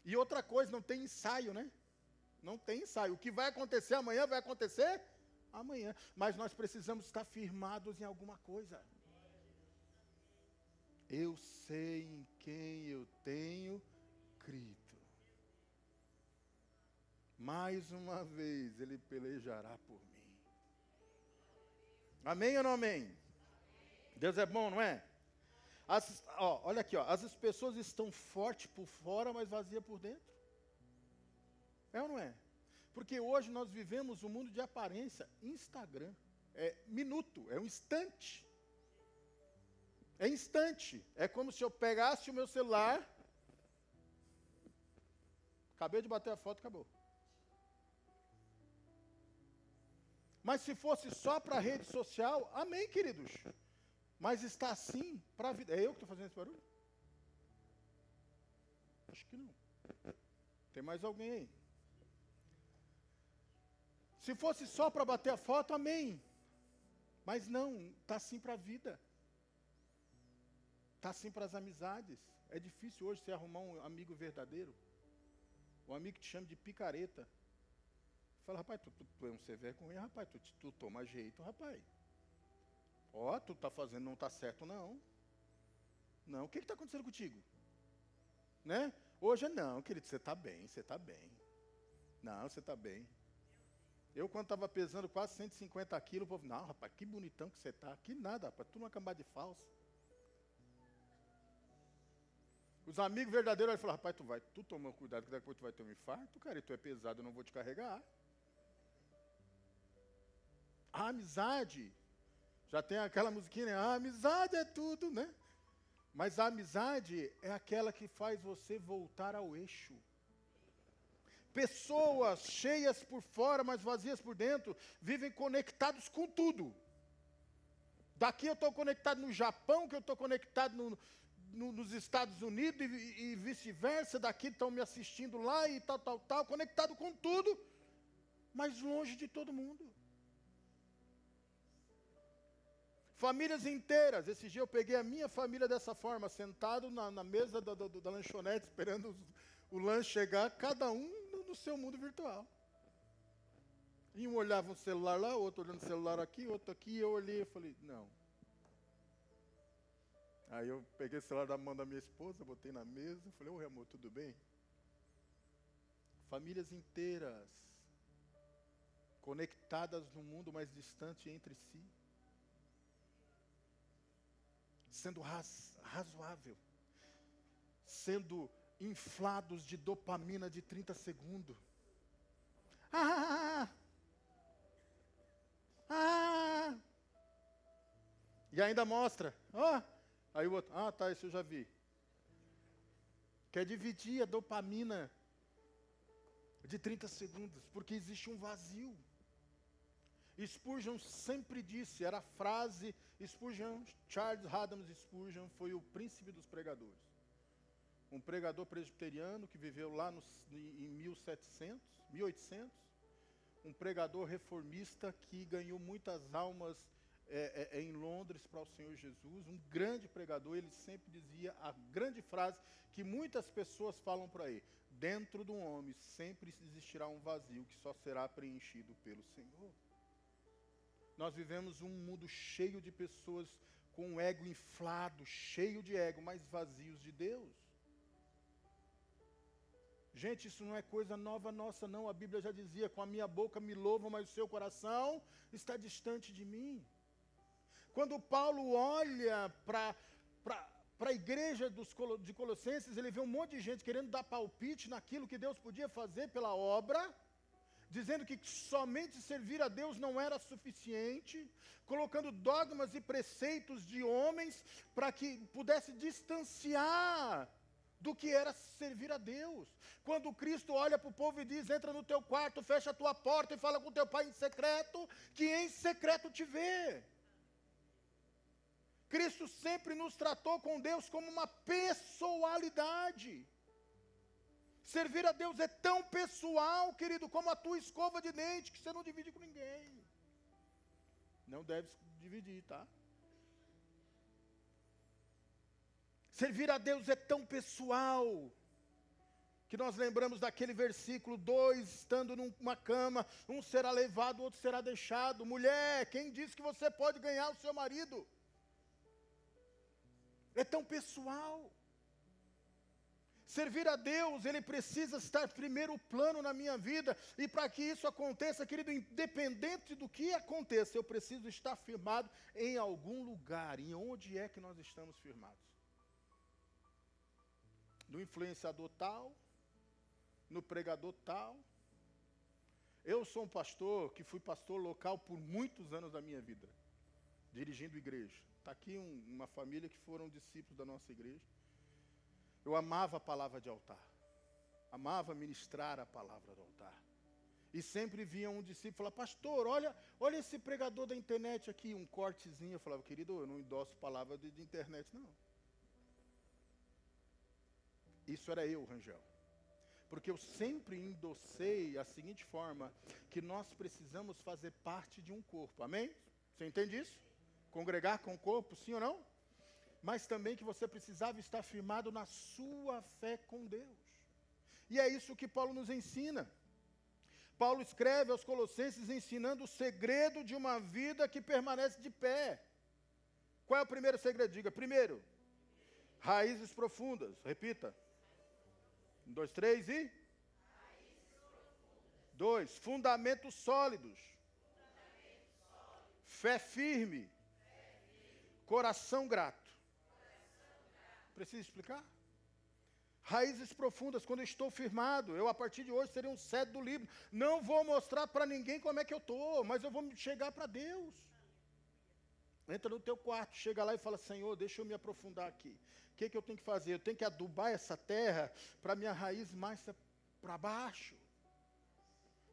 E outra coisa, não tem ensaio, né? Não tem ensaio. O que vai acontecer amanhã, vai acontecer amanhã. Mas nós precisamos estar firmados em alguma coisa. Eu sei em quem eu tenho crido. Mais uma vez ele pelejará por mim. Amém ou não amém? Deus é bom, não é? Olha aqui, as pessoas estão fortes por fora, mas vazias por dentro. É ou não é? Porque hoje nós vivemos um mundo de aparência. Instagram é minuto, é um instante. É instante. É como se eu pegasse o meu celular, acabei de bater a foto, acabou. Mas se fosse só para a rede social, amém, queridos. Mas está assim para a vida. É eu que estou fazendo esse barulho? Acho que não. Tem mais alguém aí? Se fosse só para bater a foto, amém. Mas não, está assim para a vida. Está assim para as amizades. É difícil hoje você arrumar um amigo verdadeiro. Um amigo que te chama de picareta. Fala, rapaz, tu é um ser vergonha, rapaz, tu toma jeito, rapaz. Tu tá fazendo, não tá certo, não. Não, o que está acontecendo contigo? Né? Hoje, não, querido, você está bem, você está bem. Não, você está bem. Eu, quando estava pesando quase 150 quilos, o povo, não, rapaz, que bonitão que você está. Que nada, rapaz, tu não é cambada de falsa. Os amigos verdadeiros, ele falou, rapaz, tu toma cuidado, que depois tu vai ter um infarto, cara, e tu é pesado, eu não vou te carregar. A amizade, já tem aquela musiquinha, né? A amizade é tudo, né? Mas a amizade é aquela que faz você voltar ao eixo. Pessoas cheias por fora, mas vazias por dentro, vivem conectados com tudo. Daqui eu estou conectado no Japão, que eu estou conectado nos Estados Unidos e vice-versa, daqui estão me assistindo lá e tal, conectado com tudo, mas longe de todo mundo. Famílias inteiras. Esse dia eu peguei a minha família dessa forma, sentado na mesa da lanchonete, esperando o lanche chegar, cada um no seu mundo virtual. E um olhava um celular lá, outro olhando o celular aqui, outro aqui, eu olhei e falei, não. Aí eu peguei o celular da mão da minha esposa, botei na mesa, falei, oi amor, tudo bem? Famílias inteiras, conectadas num mundo mais distante entre si. Sendo razoável, sendo inflados de dopamina de 30 segundos. E ainda mostra, aí o outro, tá, isso eu já vi. Quer dividir a dopamina de 30 segundos, porque existe um vazio. Spurgeon sempre disse, era a frase, Charles Adams Spurgeon foi o príncipe dos pregadores. Um pregador presbiteriano que viveu lá em 1800, um pregador reformista que ganhou muitas almas em Londres para o Senhor Jesus, um grande pregador. Ele sempre dizia a grande frase que muitas pessoas falam por aí: dentro do homem sempre existirá um vazio que só será preenchido pelo Senhor. Nós vivemos um mundo cheio de pessoas com o ego inflado, cheio de ego, mas vazios de Deus. Gente, isso não é coisa nova nossa, não. A Bíblia já dizia: com a minha boca me louvam, mas o seu coração está distante de mim. Quando Paulo olha para a igreja de Colossenses, ele vê um monte de gente querendo dar palpite naquilo que Deus podia fazer pela obra, dizendo que somente servir a Deus não era suficiente, colocando dogmas e preceitos de homens para que pudesse distanciar do que era servir a Deus. Quando Cristo olha para o povo e diz: entra no teu quarto, fecha a tua porta e fala com teu pai em secreto, que em secreto te vê. Cristo sempre nos tratou com Deus como uma pessoalidade. Servir a Deus é tão pessoal, querido, como a tua escova de dente, que você não divide com ninguém. Não deve dividir, tá? Servir a Deus é tão pessoal, que nós lembramos daquele versículo: 2 estando numa cama, um será levado, o outro será deixado. Mulher, quem disse que você pode ganhar o seu marido? É tão pessoal. Servir a Deus, ele precisa estar em primeiro plano na minha vida, e para que isso aconteça, querido, independente do que aconteça, eu preciso estar firmado em algum lugar. E onde é que nós estamos firmados? No influenciador tal, no pregador tal. Eu sou um pastor que fui pastor local por muitos anos da minha vida, dirigindo igreja. Está aqui uma família que foram discípulos da nossa igreja. Eu amava a palavra de altar, amava ministrar a palavra do altar. E sempre via um discípulo falar: pastor, olha esse pregador da internet aqui, um cortezinho. Eu falava: querido, eu não endosso palavra de internet, não. Isso era eu, Rangel. Porque eu sempre endossei a seguinte forma: que nós precisamos fazer parte de um corpo, amém? Você entende isso? Congregar com o corpo, sim ou não? Mas também que você precisava estar firmado na sua fé com Deus. E é isso que Paulo nos ensina. Paulo escreve aos Colossenses ensinando o segredo de uma vida que permanece de pé. Qual é o primeiro segredo? Diga: primeiro, raízes profundas. Repita. 1, 2, 3 e? 2, fundamentos sólidos. Fé firme. Coração grato. Precisa explicar? Raízes profundas. Quando eu estou firmado, eu a partir de hoje serei um cedro do Líbano. Não vou mostrar para ninguém como é que eu estou, mas eu vou chegar para Deus. Entra no teu quarto, chega lá e fala: Senhor, deixa eu me aprofundar aqui. O que eu tenho que fazer? Eu tenho que adubar essa terra para minha raiz mais para baixo.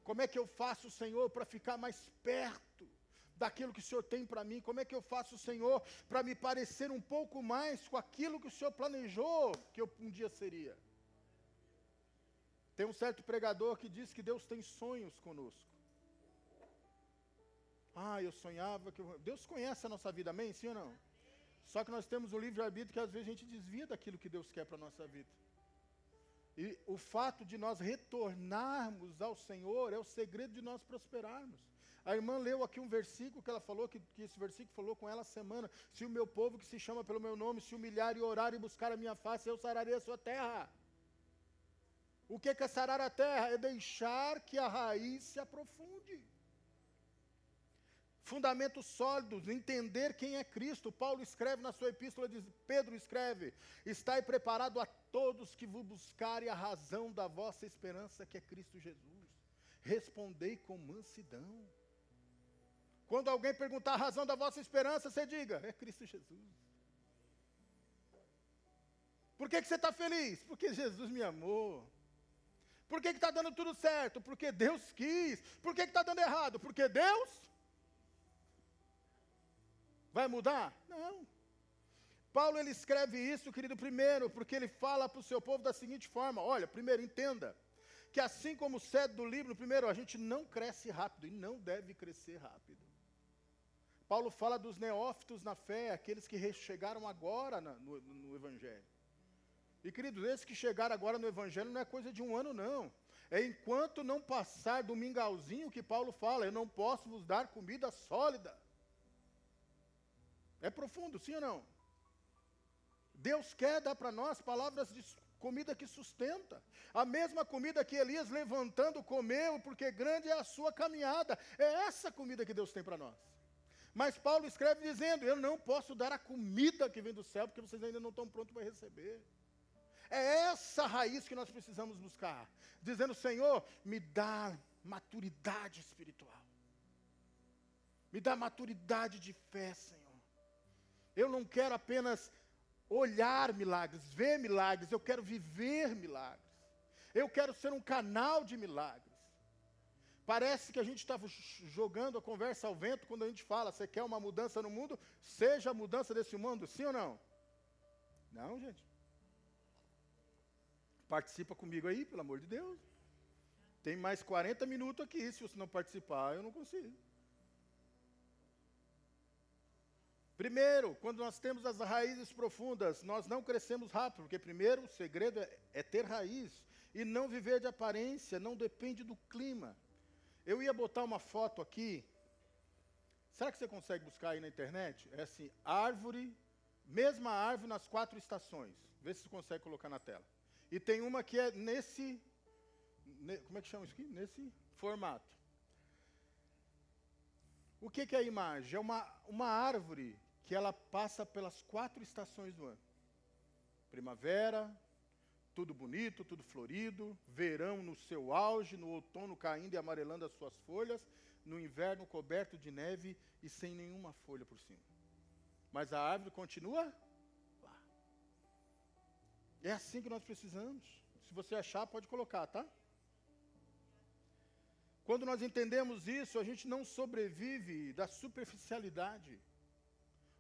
Como é que eu faço, Senhor, para ficar mais perto daquilo que o Senhor tem para mim? Como é que eu faço, Senhor, para me parecer um pouco mais com aquilo que o Senhor planejou que eu um dia seria? Tem um certo pregador que diz que Deus tem sonhos conosco. Eu sonhava que... Deus conhece a nossa vida, amém? Sim ou não? Só que nós temos um livre-arbítrio que às vezes a gente desvia daquilo que Deus quer para a nossa vida. E o fato de nós retornarmos ao Senhor é o segredo de nós prosperarmos. A irmã leu aqui um versículo que ela falou, que esse versículo falou com ela a semana: se o meu povo que se chama pelo meu nome se humilhar e orar e buscar a minha face, eu sararei a sua terra. O que é sarar a terra? É deixar que a raiz se aprofunde. Fundamentos sólidos, entender quem é Cristo. Paulo escreve na sua epístola, Pedro escreve: estai preparado a todos que vos buscarem a razão da vossa esperança, que é Cristo Jesus. Respondei com mansidão. Quando alguém perguntar a razão da vossa esperança, você diga: é Cristo Jesus. Por que você está feliz? Porque Jesus me amou. Por que está dando tudo certo? Porque Deus quis. Por que está dando errado? Porque Deus vai mudar? Não. Paulo, ele escreve isso, querido, primeiro, porque ele fala para o seu povo da seguinte forma: olha, primeiro, entenda que assim como o cedro do Líbano, primeiro, a gente não cresce rápido e não deve crescer rápido. Paulo fala dos neófitos na fé, aqueles que chegaram agora no Evangelho. E, queridos, esses que chegaram agora no Evangelho não é coisa de um ano, não. É enquanto não passar do mingauzinho que Paulo fala, eu não posso vos dar comida sólida. É profundo, sim ou não? Deus quer dar para nós palavras de comida que sustenta. A mesma comida que Elias levantando comeu, porque grande é a sua caminhada. É essa comida que Deus tem para nós. Mas Paulo escreve dizendo, eu não posso dar a comida que vem do céu, porque vocês ainda não estão prontos para receber. É essa raiz que nós precisamos buscar. Dizendo, Senhor, me dá maturidade espiritual. Me dá maturidade de fé, Senhor. Eu não quero apenas olhar milagres, ver milagres, eu quero viver milagres. Eu quero ser um canal de milagres. Parece que a gente está jogando a conversa ao vento quando a gente fala, você quer uma mudança no mundo? Seja a mudança desse mundo, sim ou não? Não, gente. Participa comigo aí, pelo amor de Deus. Tem mais 40 minutos aqui, se você não participar, eu não consigo. Primeiro, quando nós temos as raízes profundas, nós não crescemos rápido, porque primeiro o segredo é ter raiz, e não viver de aparência, não depende do clima. Eu ia botar uma foto aqui, será que você consegue buscar aí na internet? É assim, árvore, mesma árvore nas 4 estações, vê se você consegue colocar na tela. E tem uma que é como é que chama isso aqui? Nesse formato. O que é a imagem? É uma árvore que ela passa pelas 4 estações do ano. Primavera, tudo bonito, tudo florido. Verão no seu auge, no outono caindo e amarelando as suas folhas. No inverno coberto de neve e sem nenhuma folha por cima. Mas a árvore continua lá. É assim que nós precisamos. Se você achar, pode colocar, tá? Quando nós entendemos isso, a gente não sobrevive da superficialidade.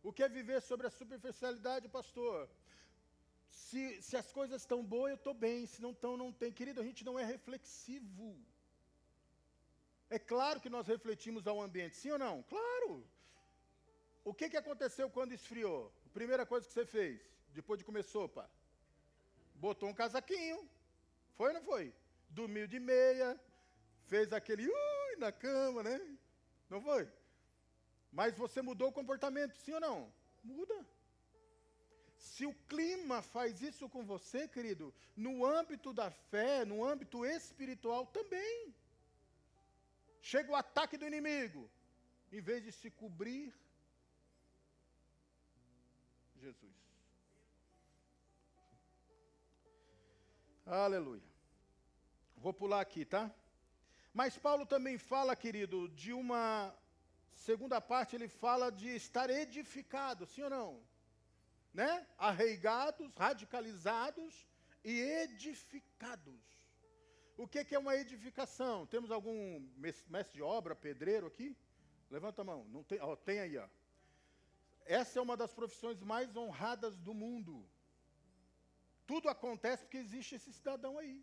O que é viver sobre a superficialidade, pastor? Se as coisas estão boas, eu estou bem. Se não estão, não tem. Querido, a gente não é reflexivo. É claro que nós refletimos ao ambiente, sim ou não? Claro! O que aconteceu quando esfriou? A primeira coisa que você fez, depois de comer sopa? Botou um casaquinho. Foi ou não foi? Dormiu de meia. Fez aquele na cama, né? Não foi? Mas você mudou o comportamento, sim ou não? Muda. Se o clima faz isso com você, querido, no âmbito da fé, no âmbito espiritual também. Chega o ataque do inimigo. Em vez de se cobrir, Jesus. Aleluia. Vou pular aqui, tá? Mas Paulo também fala, querido, de uma segunda parte, ele fala de estar edificado, sim ou não? Né? Arraigados, radicalizados e edificados. O que é uma edificação? Temos algum mestre de obra, pedreiro aqui? Levanta a mão. Não tem, tem aí, ó. Essa é uma das profissões mais honradas do mundo. Tudo acontece porque existe esse cidadão aí.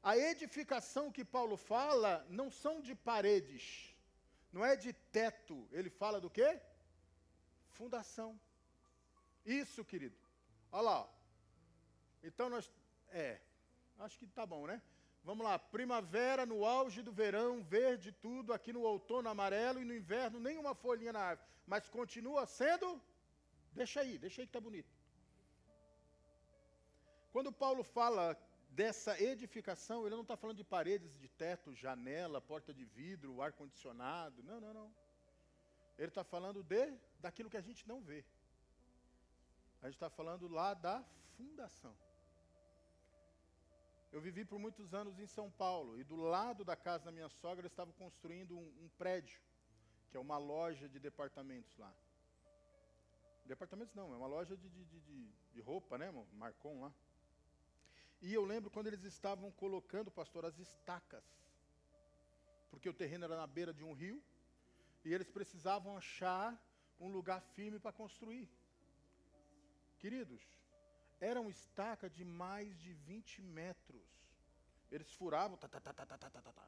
A edificação que Paulo fala não são de paredes, não é de teto. Ele fala do quê? Fundação. Isso, querido. Olha lá. Ó. Então acho que tá bom, né? Vamos lá. Primavera no auge do verão, verde tudo, aqui no outono amarelo e no inverno nenhuma folhinha na árvore. Mas continua sendo, deixa aí que tá bonito. Quando Paulo fala dessa edificação, ele não está falando de paredes de teto, janela, porta de vidro, ar-condicionado. Não, não, não. Ele está falando daquilo que a gente não vê. A gente está falando lá da fundação. Eu vivi por muitos anos em São Paulo, e do lado da casa da minha sogra, eles estavam construindo um prédio, que é uma loja de departamentos lá. Departamentos não, é uma loja de roupa, né, Marcon lá. E eu lembro quando eles estavam colocando, pastor, as estacas. Porque o terreno era na beira de um rio. E eles precisavam achar um lugar firme para construir. Queridos, era uma estaca de mais de 20 metros. Eles furavam,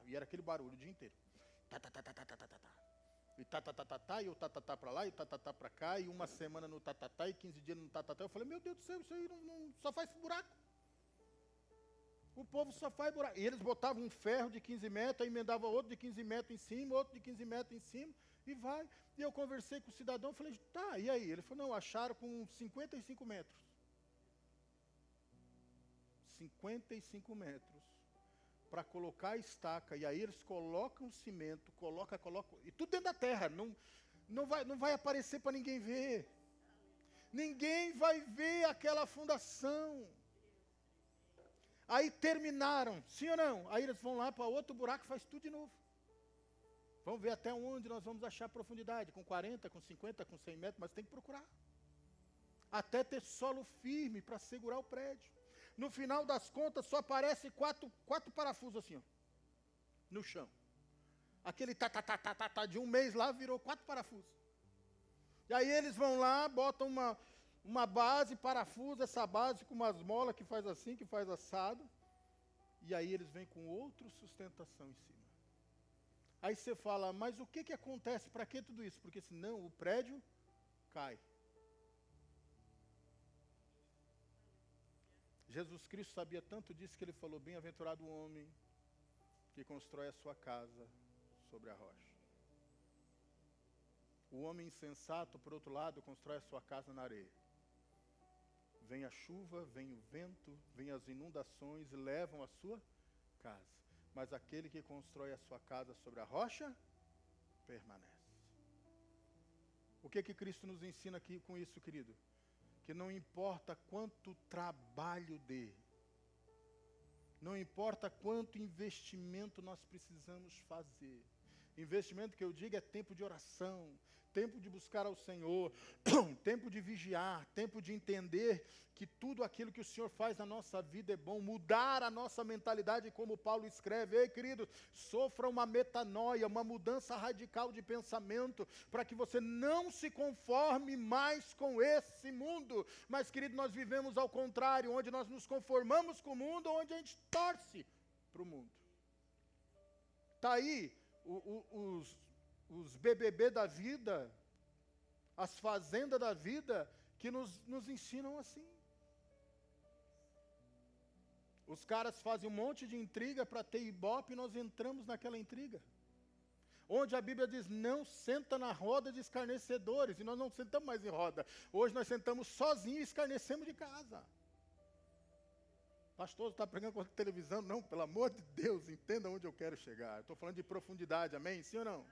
e era aquele barulho o dia inteiro. E e o tatatá para lá, e o tatatá para cá, e uma semana no tatatá, e 15 dias no tatatá. Eu falei, meu Deus do céu, isso aí só faz buraco. O povo só faz buraco. E eles botavam um ferro de 15 metros, aí emendava outro de 15 metros em cima, outro de 15 metros em cima, e vai. E eu conversei com o cidadão, falei, tá, e aí? Ele falou, não, acharam com 55 metros. 55 metros. Para colocar a estaca, e aí eles colocam o cimento, colocam, e tudo dentro da terra, não vai aparecer para ninguém ver. Ninguém vai ver aquela fundação. Aí terminaram, sim ou não? Aí eles vão lá para outro buraco e faz tudo de novo. Vamos ver até onde nós vamos achar profundidade, com 40, com 50, com 100 metros, mas tem que procurar. Até ter solo firme para segurar o prédio. No final das contas, só aparece quatro parafusos assim, ó, no chão. Aquele de um mês lá virou 4 parafusos. E aí eles vão lá, botam uma base, parafuso essa base com umas molas que faz assim, que faz assado. E aí eles vêm com outra sustentação em cima. Aí você fala, mas o que acontece? Para que tudo isso? Porque senão o prédio cai. Jesus Cristo sabia tanto disso que ele falou, bem-aventurado o homem que constrói a sua casa sobre a rocha. O homem insensato, por outro lado, constrói a sua casa na areia. Vem a chuva, vem o vento, vem as inundações e levam a sua casa. Mas aquele que constrói a sua casa sobre a rocha, permanece. O que Cristo nos ensina aqui com isso, querido? Que não importa quanto trabalho dê, não importa quanto investimento nós precisamos fazer. Investimento que eu digo é tempo de oração, tempo de buscar ao Senhor, tempo de vigiar, tempo de entender que tudo aquilo que o Senhor faz na nossa vida é bom, mudar a nossa mentalidade, como Paulo escreve. Ei, querido, sofra uma metanoia, uma mudança radical de pensamento, para que você não se conforme mais com esse mundo. Mas, querido, nós vivemos ao contrário, onde nós nos conformamos com o mundo, onde a gente torce para o mundo. Está aí os BBB da vida, as fazendas da vida, que nos ensinam assim. Os caras fazem um monte de intriga para ter ibope e nós entramos naquela intriga. Onde a Bíblia diz, não senta na roda de escarnecedores, e nós não sentamos mais em roda. Hoje nós sentamos sozinhos e escarnecemos de casa. Pastor, está pregando contra a televisão? Não, pelo amor de Deus, entenda onde eu quero chegar. Estou falando de profundidade, amém? Sim ou não?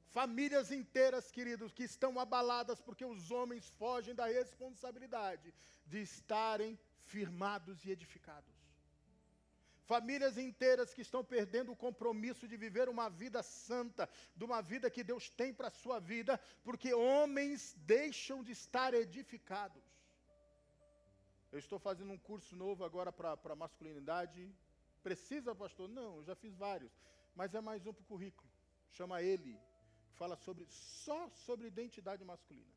Famílias inteiras, queridos, que estão abaladas porque os homens fogem da responsabilidade de estarem firmados e edificados. Famílias inteiras que estão perdendo o compromisso de viver uma vida santa, de uma vida que Deus tem para a sua vida, porque homens deixam de estar edificados. Eu estou fazendo um curso novo agora para masculinidade. Precisa, pastor? Não, eu já fiz vários. Mas é mais um para o currículo. Chama ele. Fala só sobre identidade masculina.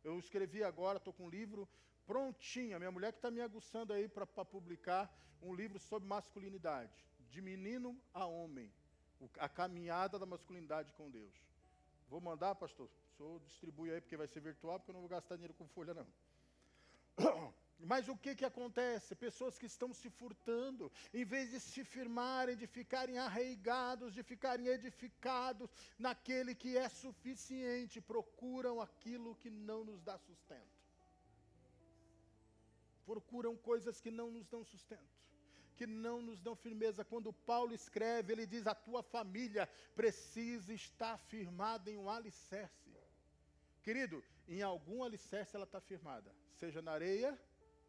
Eu escrevi agora, estou com um livro prontinho. A minha mulher que está me aguçando aí para publicar um livro sobre masculinidade. De menino a homem. A caminhada da masculinidade com Deus. Vou mandar, pastor? O senhor distribui aí, porque vai ser virtual, porque eu não vou gastar dinheiro com folha, não. Mas o que acontece? Pessoas que estão se furtando, em vez de se firmarem, de ficarem arraigados, de ficarem edificados naquele que é suficiente, procuram aquilo que não nos dá sustento. Procuram coisas que não nos dão sustento, que não nos dão firmeza. Quando Paulo escreve, ele diz, a tua família precisa estar firmada em um alicerce. Querido, em algum alicerce ela está firmada, seja na areia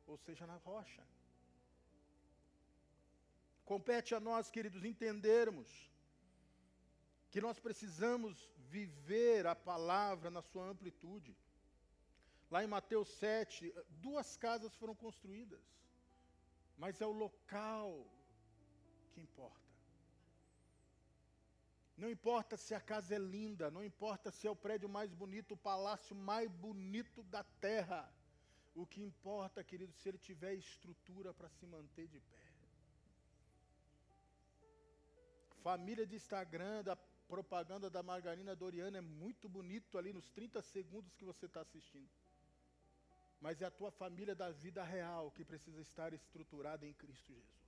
ou seja na rocha. Compete a nós, queridos, entendermos que nós precisamos viver a palavra na sua amplitude. Lá em Mateus 7, 2 casas foram construídas, mas é o local que importa. Não importa se a casa é linda, não importa se é o prédio mais bonito, o palácio mais bonito da terra. O que importa, querido, se ele tiver estrutura para se manter de pé. Família de Instagram, propaganda da margarina Doriana é muito bonito ali nos 30 segundos que você está assistindo. Mas é a tua família da vida real que precisa estar estruturada em Cristo Jesus.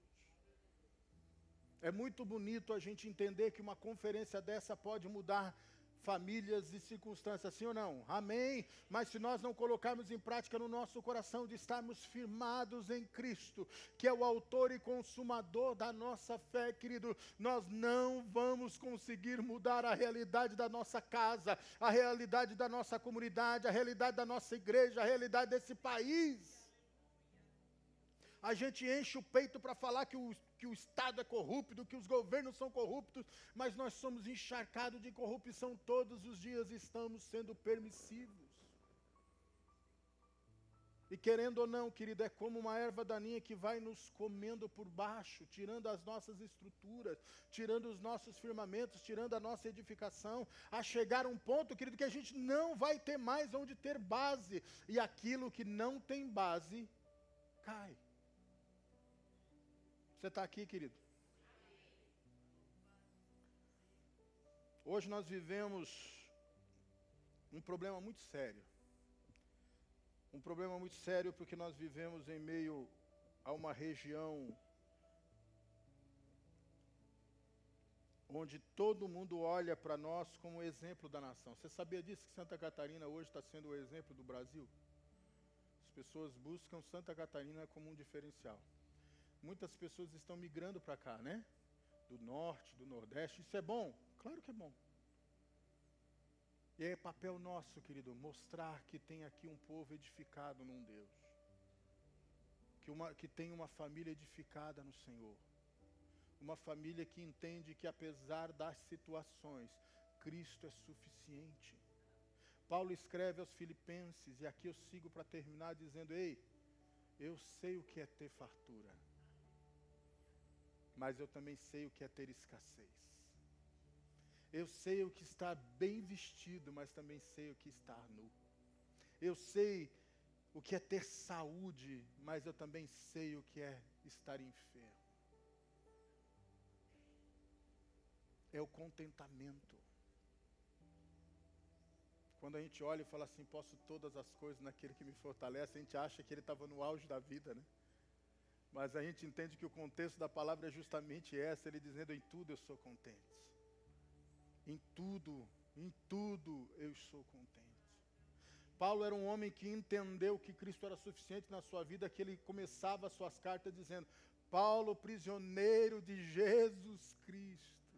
É muito bonito a gente entender que uma conferência dessa pode mudar famílias e circunstâncias, sim ou não? Amém? Mas se nós não colocarmos em prática no nosso coração de estarmos firmados em Cristo, que é o autor e consumador da nossa fé, querido, nós não vamos conseguir mudar a realidade da nossa casa, a realidade da nossa comunidade, a realidade da nossa igreja, a realidade desse país. A gente enche o peito para falar que o Estado é corrupto, que os governos são corruptos, mas nós somos encharcados de corrupção todos os dias e estamos sendo permissivos. E querendo ou não, querido, é como uma erva daninha que vai nos comendo por baixo, tirando as nossas estruturas, tirando os nossos firmamentos, tirando a nossa edificação, a chegar a um ponto, querido, que a gente não vai ter mais onde ter base. E aquilo que não tem base, cai. Você está aqui, querido? Hoje nós vivemos um problema muito sério. Um problema muito sério porque nós vivemos em meio a uma região onde todo mundo olha para nós como exemplo da nação. Você sabia disso, que Santa Catarina hoje está sendo o exemplo do Brasil? As pessoas buscam Santa Catarina como um diferencial. Muitas pessoas estão migrando para cá, né? Do norte, do nordeste. Isso é bom? Claro que é bom. E é papel nosso, querido, mostrar que tem aqui um povo edificado num Deus. Que tem uma família edificada no Senhor. Uma família que entende que apesar das situações, Cristo é suficiente. Paulo escreve aos Filipenses, e aqui eu sigo para terminar dizendo, ei, eu sei o que é ter fartura. Mas eu também sei o que é ter escassez. Eu sei o que está bem vestido, mas também sei o que estar nu. Eu sei o que é ter saúde, mas eu também sei o que é estar enfermo. É o contentamento. Quando a gente olha e fala assim, posso todas as coisas naquele que me fortalece, a gente acha que ele estava no auge da vida, né? Mas a gente entende que o contexto da palavra é justamente essa, ele dizendo, em tudo eu sou contente. Em tudo eu sou contente. Paulo era um homem que entendeu que Cristo era suficiente na sua vida, que ele começava as suas cartas dizendo, Paulo, prisioneiro de Jesus Cristo.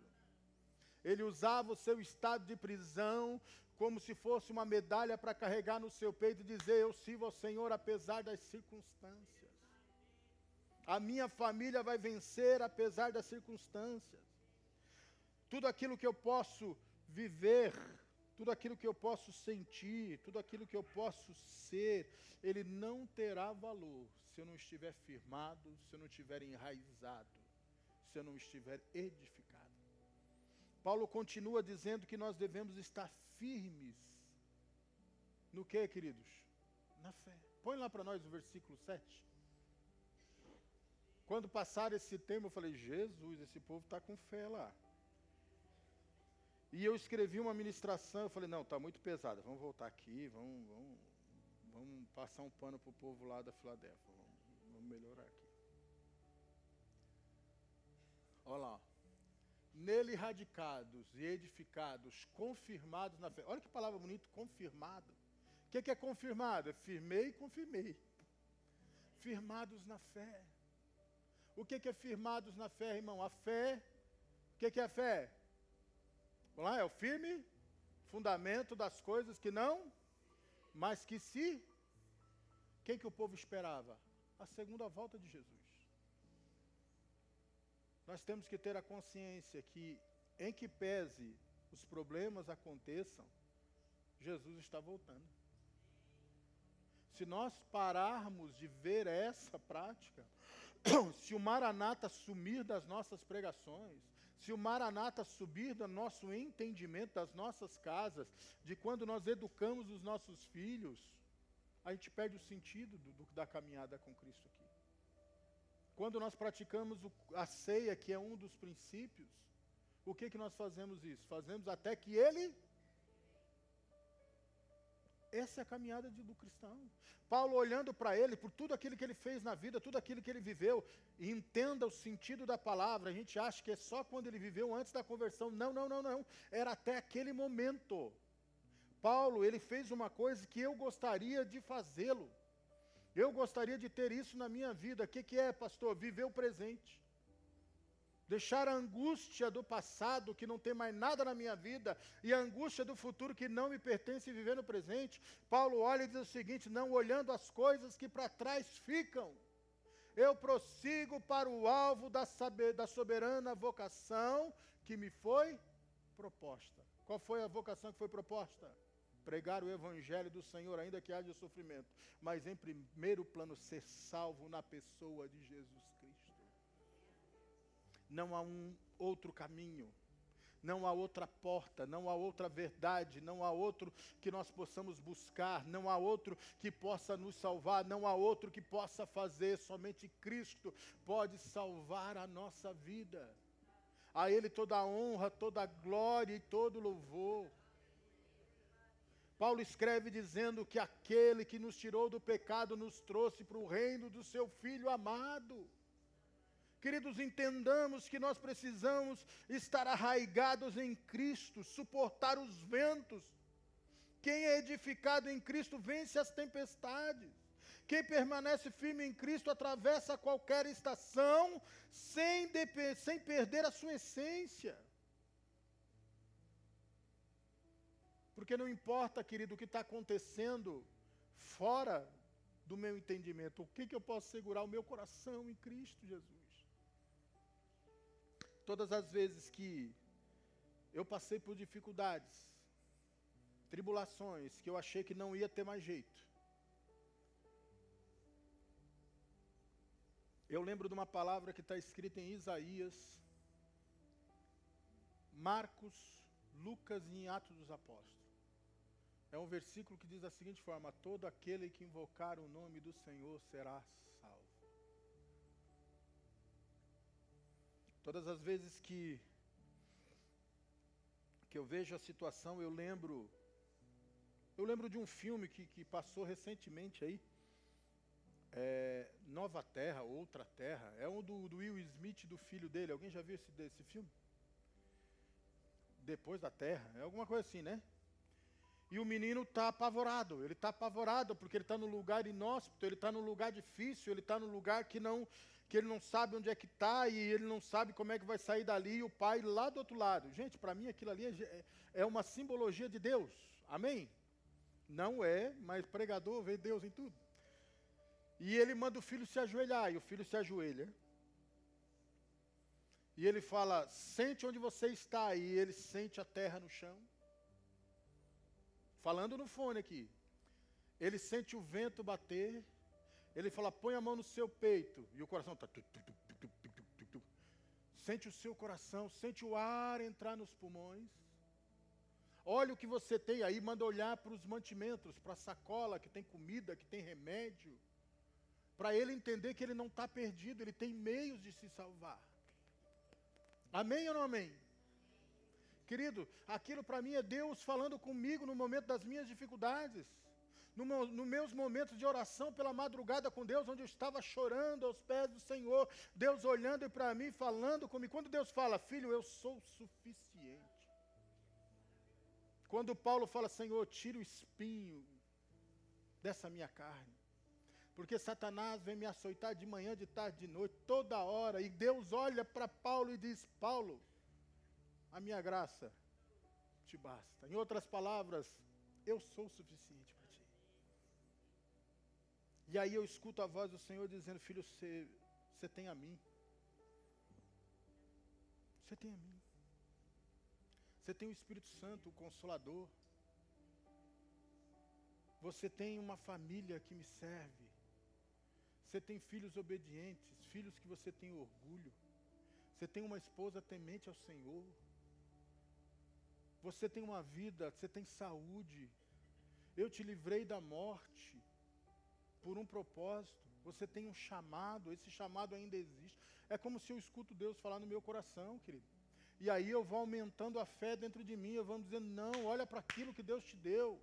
Ele usava o seu estado de prisão como se fosse uma medalha para carregar no seu peito e dizer, eu sirvo ao Senhor apesar das circunstâncias. A minha família vai vencer apesar das circunstâncias. Tudo aquilo que eu posso viver, tudo aquilo que eu posso sentir, tudo aquilo que eu posso ser, ele não terá valor se eu não estiver firmado, se eu não estiver enraizado, se eu não estiver edificado. Paulo continua dizendo que nós devemos estar firmes. No que, queridos? Na fé. Põe lá para nós o versículo 7. Quando passaram esse tempo, eu falei, Jesus, esse povo está com fé lá. E eu escrevi uma ministração, eu falei, não, está muito pesada, vamos voltar aqui, vamos passar um pano para o povo lá da Filadélfia, vamos melhorar aqui. Olha lá, nele radicados e edificados, confirmados na fé. Olha que palavra bonita, confirmado. O que é confirmado? É firmei e confirmei. Firmados na fé. O que é firmados na fé, irmão? A fé, o que é a fé? Vamos lá, é o firme fundamento das coisas que não, mas que se... Quem que o povo esperava? A segunda volta de Jesus. Nós temos que ter a consciência que, em que pese os problemas aconteçam, Jesus está voltando. Se nós pararmos de ver essa prática, se o Maranata sumir das nossas pregações, se o Maranata subir do nosso entendimento, das nossas casas, de quando nós educamos os nossos filhos, a gente perde o sentido da caminhada com Cristo aqui. Quando nós praticamos a ceia, que é um dos princípios, o que nós fazemos isso? Fazemos até que ele... Essa é a caminhada do cristão. Paulo olhando para ele, por tudo aquilo que ele fez na vida, tudo aquilo que ele viveu, e entenda o sentido da palavra, a gente acha que é só quando ele viveu antes da conversão. Não, não, não, não. Era até aquele momento. Paulo, ele fez uma coisa que eu gostaria de fazê-lo. Eu gostaria de ter isso na minha vida. O que é, pastor? Viver o presente. Deixar a angústia do passado, que não tem mais nada na minha vida, e a angústia do futuro, que não me pertence, e viver no presente. Paulo olha e diz o seguinte: não olhando as coisas que para trás ficam, eu prossigo para o alvo da soberana vocação que me foi proposta. Qual foi a vocação que foi proposta? Pregar o evangelho do Senhor, ainda que haja sofrimento, mas em primeiro plano ser salvo na pessoa de Jesus Cristo. Não há um outro caminho, não há outra porta, não há outra verdade, não há outro que nós possamos buscar, não há outro que possa nos salvar, não há outro que possa fazer, somente Cristo pode salvar a nossa vida. A Ele toda a honra, toda a glória e todo o louvor. Paulo escreve dizendo que aquele que nos tirou do pecado nos trouxe para o reino do seu Filho amado. Queridos, entendamos que nós precisamos estar arraigados em Cristo, suportar os ventos. Quem é edificado em Cristo vence as tempestades. Quem permanece firme em Cristo atravessa qualquer estação sem perder a sua essência. Porque não importa, querido, o que está acontecendo fora do meu entendimento. O que eu posso segurar? O meu coração em Cristo Jesus. Todas as vezes que eu passei por dificuldades, tribulações, que eu achei que não ia ter mais jeito, eu lembro de uma palavra que está escrita em Isaías, Marcos, Lucas e em Atos dos Apóstolos. É um versículo que diz da seguinte forma: todo aquele que invocar o nome do Senhor será salvo. Todas as vezes que eu vejo a situação, eu lembro de um filme que passou recentemente aí, Nova Terra, Outra Terra. É um do Will Smith, do filho dele. Alguém já viu esse filme? Depois da Terra, é alguma coisa assim, né? E o menino está apavorado, ele está apavorado porque ele está num lugar inóspito, ele está num lugar difícil, ele está num lugar que ele não sabe onde é que está e ele não sabe como é que vai sair dali, e o pai lá do outro lado. Gente, para mim aquilo ali é uma simbologia de Deus, amém? Não é, mas pregador vê Deus em tudo. E ele manda o filho se ajoelhar, e o filho se ajoelha. E ele fala: sente onde você está, e ele sente a terra no chão. Falando no fone aqui, ele sente o vento bater, ele fala: põe a mão no seu peito, e o coração está... Sente o seu coração, sente o ar entrar nos pulmões. Olha o que você tem aí, manda olhar para os mantimentos, para a sacola que tem comida, que tem remédio, para ele entender que ele não está perdido, ele tem meios de se salvar. Amém ou não amém? Querido, aquilo para mim é Deus falando comigo no momento das minhas dificuldades, nos meus momentos de oração pela madrugada com Deus, onde eu estava chorando aos pés do Senhor, Deus olhando para mim, falando comigo. Quando Deus fala: filho, eu sou suficiente. Quando Paulo fala: Senhor, tira o espinho dessa minha carne, porque Satanás vem me açoitar de manhã, de tarde, de noite, toda hora, e Deus olha para Paulo e diz: Paulo, a minha graça te basta. Em outras palavras, eu sou o suficiente para ti. E aí eu escuto a voz do Senhor dizendo: filho, você tem a mim. Você tem a mim. Você tem o Espírito Santo, o Consolador. Você tem uma família que me serve. Você tem filhos obedientes, filhos que você tem orgulho. Você tem uma esposa temente ao Senhor. Você tem uma vida, você tem saúde. Eu te livrei da morte por um propósito. Você tem um chamado, esse chamado ainda existe. É como se eu escuto Deus falar no meu coração, querido. E aí eu vou aumentando a fé dentro de mim, eu vou dizendo, não, olha para aquilo que Deus te deu.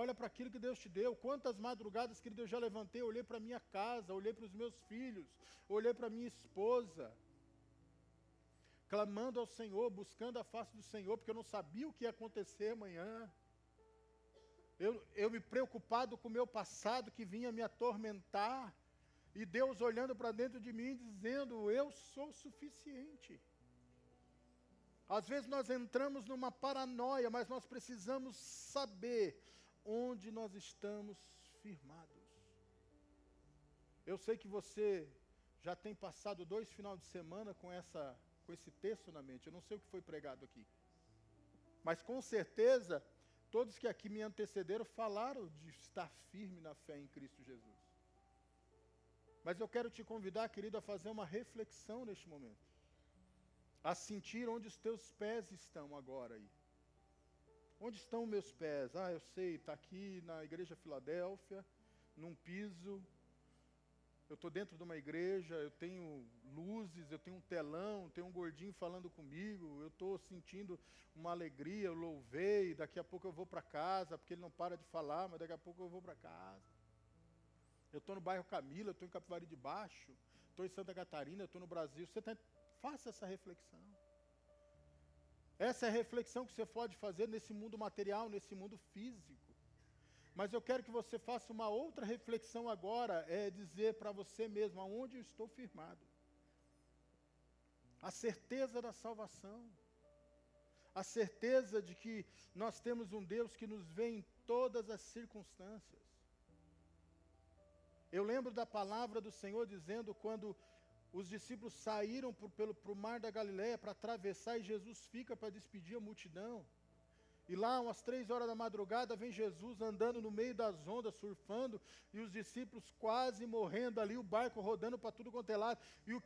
Olha para aquilo que Deus te deu. Quantas madrugadas, querido, eu já levantei, olhei para a minha casa, olhei para os meus filhos, olhei para a minha esposa, clamando ao Senhor, buscando a face do Senhor, porque eu não sabia o que ia acontecer amanhã. Eu me preocupado com o meu passado que vinha me atormentar, e Deus olhando para dentro de mim, dizendo, eu sou suficiente. Às vezes nós entramos numa paranoia, mas nós precisamos saber onde nós estamos firmados. Eu sei que você já tem passado 2 finais de semana com esse texto na mente. Eu não sei o que foi pregado aqui. Mas com certeza, todos que aqui me antecederam falaram de estar firme na fé em Cristo Jesus. Mas eu quero te convidar, querido, a fazer uma reflexão neste momento. A sentir onde os teus pés estão agora aí. Onde estão meus pés? Eu sei, está aqui na Igreja Filadélfia, num piso. Eu estou dentro de uma igreja, eu tenho luzes, eu tenho um telão, tenho um gordinho falando comigo, eu estou sentindo uma alegria, eu louvei, daqui a pouco eu vou para casa, porque ele não para de falar, mas daqui a pouco eu vou para casa. Eu estou no bairro Camila, eu estou em Capivari de Baixo, estou em Santa Catarina, eu estou no Brasil. Faça essa reflexão. Essa é a reflexão que você pode fazer nesse mundo material, nesse mundo físico. Mas eu quero que você faça uma outra reflexão agora, dizer para você mesmo, aonde eu estou firmado. A certeza da salvação. A certeza de que nós temos um Deus que nos vê em todas as circunstâncias. Eu lembro da palavra do Senhor dizendo quando os discípulos saíram para o mar da Galileia para atravessar e Jesus fica para despedir a multidão. E lá, umas 3 horas da madrugada, vem Jesus andando no meio das ondas, surfando, e os discípulos quase morrendo ali, o barco rodando para tudo quanto é lado. E o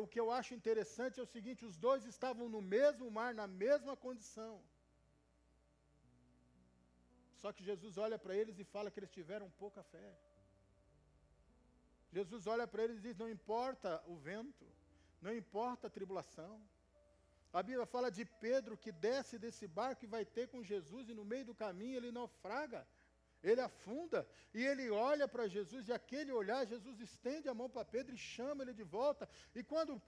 que eu acho interessante é o seguinte, os dois estavam no mesmo mar, na mesma condição. Só que Jesus olha para eles e fala que eles tiveram pouca fé. Jesus olha para eles e diz, não importa o vento, não importa a tribulação. A Bíblia fala de Pedro que desce desse barco e vai ter com Jesus, e no meio do caminho ele naufraga, ele afunda, e ele olha para Jesus, e aquele olhar, Jesus estende a mão para Pedro e chama ele de volta, e quando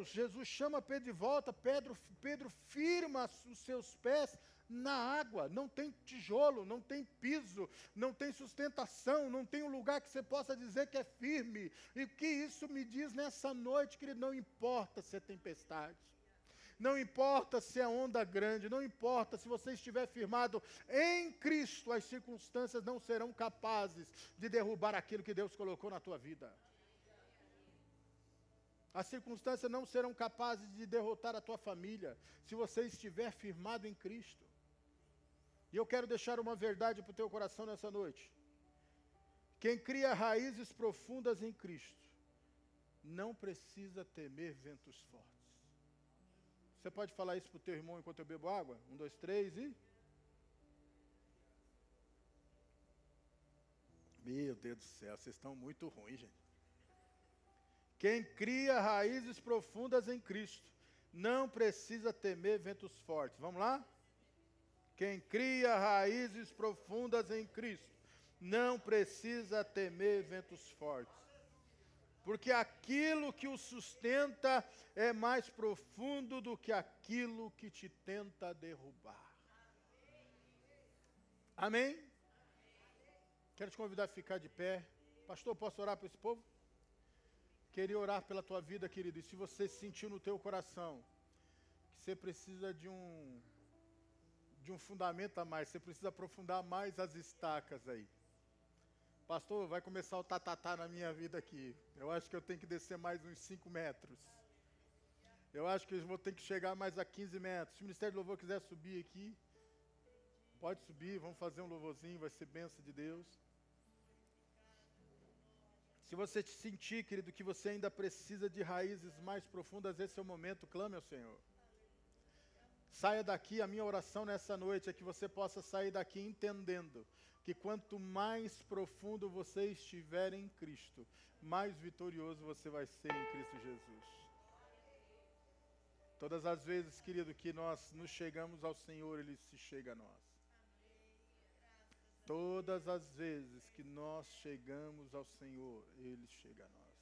Jesus chama Pedro de volta, Pedro firma os seus pés na água, não tem tijolo, não tem piso, não tem sustentação, não tem um lugar que você possa dizer que é firme. E o que isso me diz nessa noite, querido? Não importa se é tempestade, não importa se é onda grande, não importa se você estiver firmado em Cristo, as circunstâncias não serão capazes de derrubar aquilo que Deus colocou na tua vida. As circunstâncias não serão capazes de derrotar a tua família, se você estiver firmado em Cristo. E eu quero deixar uma verdade para o teu coração nessa noite. Quem cria raízes profundas em Cristo, não precisa temer ventos fortes. Você pode falar isso para o teu irmão enquanto eu bebo água? 1, 2, 3 e... Meu Deus do céu, vocês estão muito ruins, gente. Quem cria raízes profundas em Cristo, não precisa temer ventos fortes. Vamos lá? Quem cria raízes profundas em Cristo, não precisa temer ventos fortes. Porque aquilo que o sustenta é mais profundo do que aquilo que te tenta derrubar. Amém? Quero te convidar a ficar de pé. Pastor, posso orar para esse povo? Queria orar pela tua vida, querido. E se você sentiu no teu coração que você precisa de um fundamento a mais, você precisa aprofundar mais as estacas aí. Pastor, vai começar o tatatá na minha vida aqui. Eu acho que eu tenho que descer mais uns 5 metros. Eu acho que eu vou ter que chegar mais a 15 metros. Se o Ministério do Louvor quiser subir aqui, pode subir, vamos fazer um louvorzinho, vai ser bênção de Deus. Se você te sentir, querido, que você ainda precisa de raízes mais profundas, esse é o momento, clame ao Senhor. Saia daqui, a minha oração nessa noite é que você possa sair daqui entendendo que quanto mais profundo você estiver em Cristo, mais vitorioso você vai ser em Cristo Jesus. Todas as vezes, querido, que nós nos chegamos ao Senhor, Ele se chega a nós. Todas as vezes que nós chegamos ao Senhor, Ele chega a nós.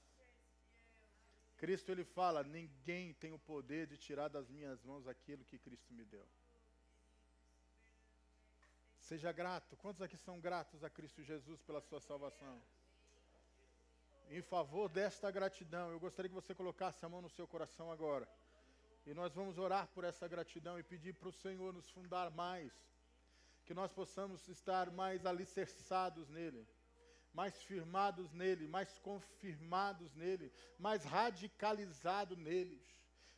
Cristo, Ele fala, ninguém tem o poder de tirar das minhas mãos aquilo que Cristo me deu. Seja grato. Quantos aqui são gratos a Cristo Jesus pela sua salvação? Em favor desta gratidão, eu gostaria que você colocasse a mão no seu coração agora. E nós vamos orar por essa gratidão e pedir para o Senhor nos fundar mais. Que nós possamos estar mais alicerçados nele, mais firmados nele, mais confirmados nele, mais radicalizados neles.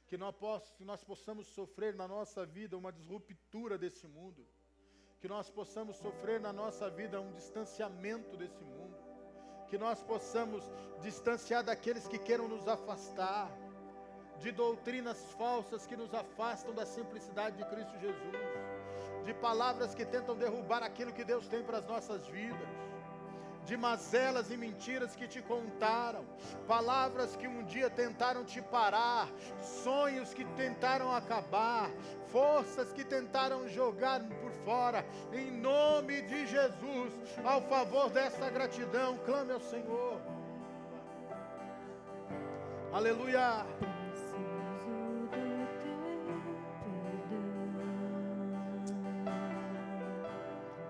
Que nós possamos sofrer na nossa vida uma disruptura desse mundo. Que nós possamos sofrer na nossa vida um distanciamento desse mundo. Que nós possamos distanciar daqueles que queiram nos afastar, de doutrinas falsas que nos afastam da simplicidade de Cristo Jesus, de palavras que tentam derrubar aquilo que Deus tem para as nossas vidas, de mazelas e mentiras que te contaram, palavras que um dia tentaram te parar, sonhos que tentaram acabar, forças que tentaram jogar por fora. Em nome de Jesus, ao favor dessa gratidão, clame ao Senhor. Aleluia.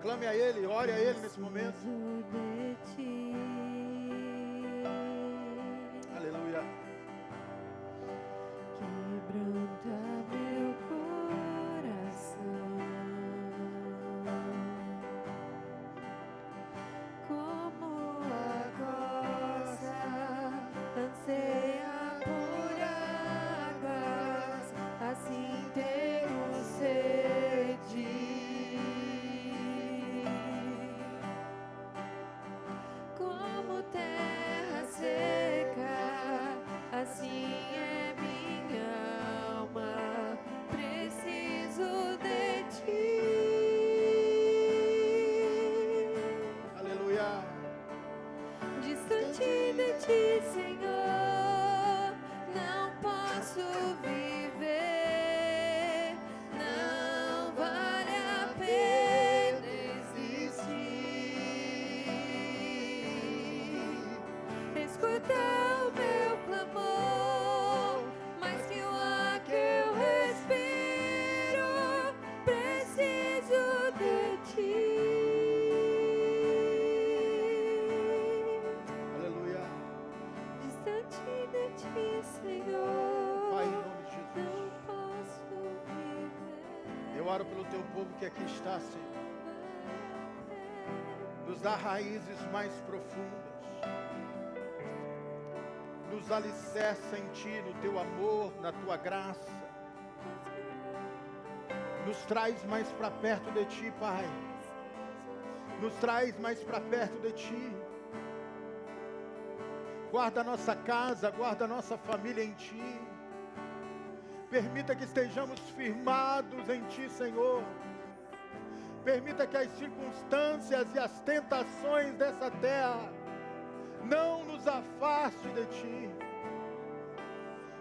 Clame a Ele, ore a Ele nesse momento. Aleluia. Quebranta meu coração, como a costa anseia por águas, assim tenho sede. Como terra seca, assim é minha alma, preciso de ti. Aleluia. Distante de ti, Senhor, não posso viver, não vale a pena existir. Escuta o meu clamor, mais que o ar que eu respiro, preciso de ti. Aleluia. Distante de ti, Senhor, Pai, em nome de Jesus, não posso viver. eu oro pelo teu povo que aqui está, Senhor. Nos dá raízes mais profundas. Nos alicerça em Ti, no Teu amor, na Tua graça. Nos traz mais para perto de Ti, Pai. Nos traz mais para perto de Ti. Guarda a nossa casa, guarda a nossa família em Ti. Permita que estejamos firmados em Ti, Senhor. Permita que as circunstâncias e as tentações dessa terra não nos afaste de Ti.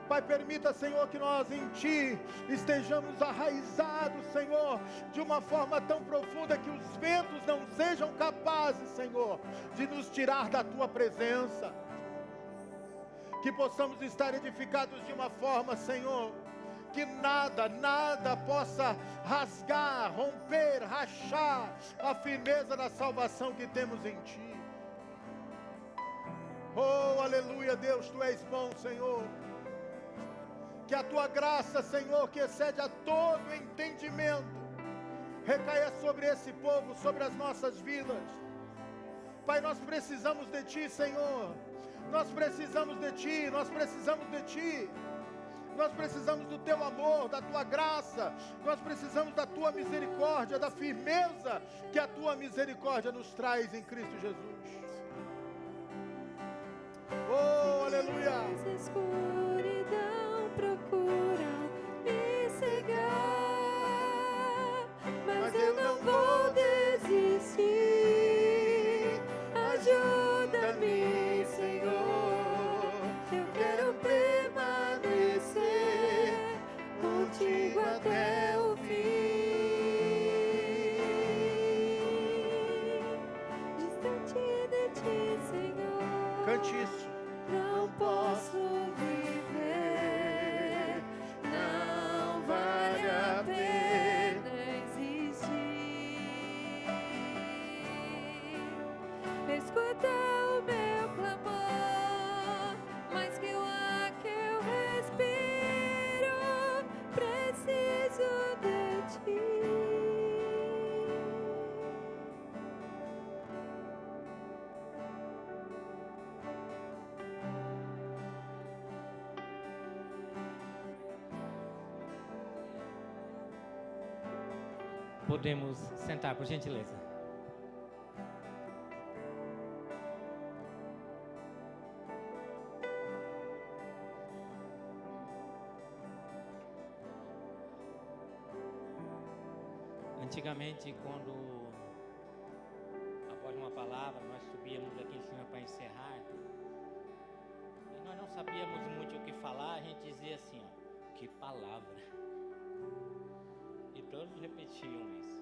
Pai, permita, Senhor, que nós em Ti estejamos arraizados, Senhor, de uma forma tão profunda que os ventos não sejam capazes, Senhor, de nos tirar da Tua presença. Que possamos estar edificados de uma forma, Senhor, que nada possa rasgar, romper, rachar a firmeza da salvação que temos em Ti. Oh, aleluia, Deus, Tu és bom, Senhor. Que a Tua graça, Senhor, que excede a todo entendimento, recaia sobre esse povo, sobre as nossas vidas. Pai, nós precisamos de Ti, Senhor. Nós precisamos de Ti, nós precisamos de Ti. Nós precisamos do Teu amor, da Tua graça. Nós precisamos da Tua misericórdia, da firmeza que a Tua misericórdia nos traz em Cristo Jesus. Oh, aleluia. As escuridão procuram me cegar, mas eu não vou desistir. Ajuda-me, Senhor. Eu quero permanecer cante isso. Não posso viver, não vale a pena existir. Escuta o meu clamor, mais que o ar que eu respiro, preciso de ti. Podemos sentar, por gentileza. Antigamente, quando após uma palavra nós subíamos aqui em cima para encerrar, e nós não sabíamos muito o que falar, a gente dizia assim, ó, que palavra. E todos repetiam isso.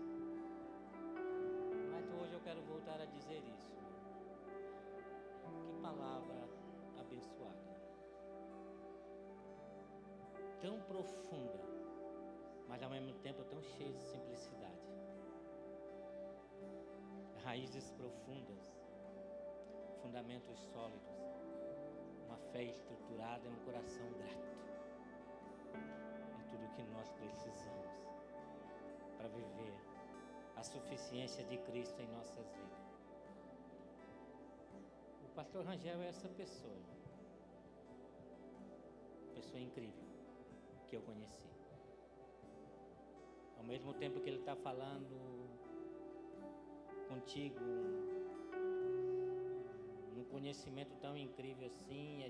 Mas hoje eu quero voltar a dizer isso. Que palavra abençoada. Tão profunda, mas ao mesmo tempo tão cheia de simplicidade. Raízes profundas, fundamentos sólidos, uma fé estruturada e um coração grato. É tudo o que nós precisamos para viver a suficiência de Cristo em nossas vidas. O pastor Rangel é essa pessoa incrível que eu conheci. Ao mesmo tempo que ele está falando contigo num conhecimento tão incrível assim,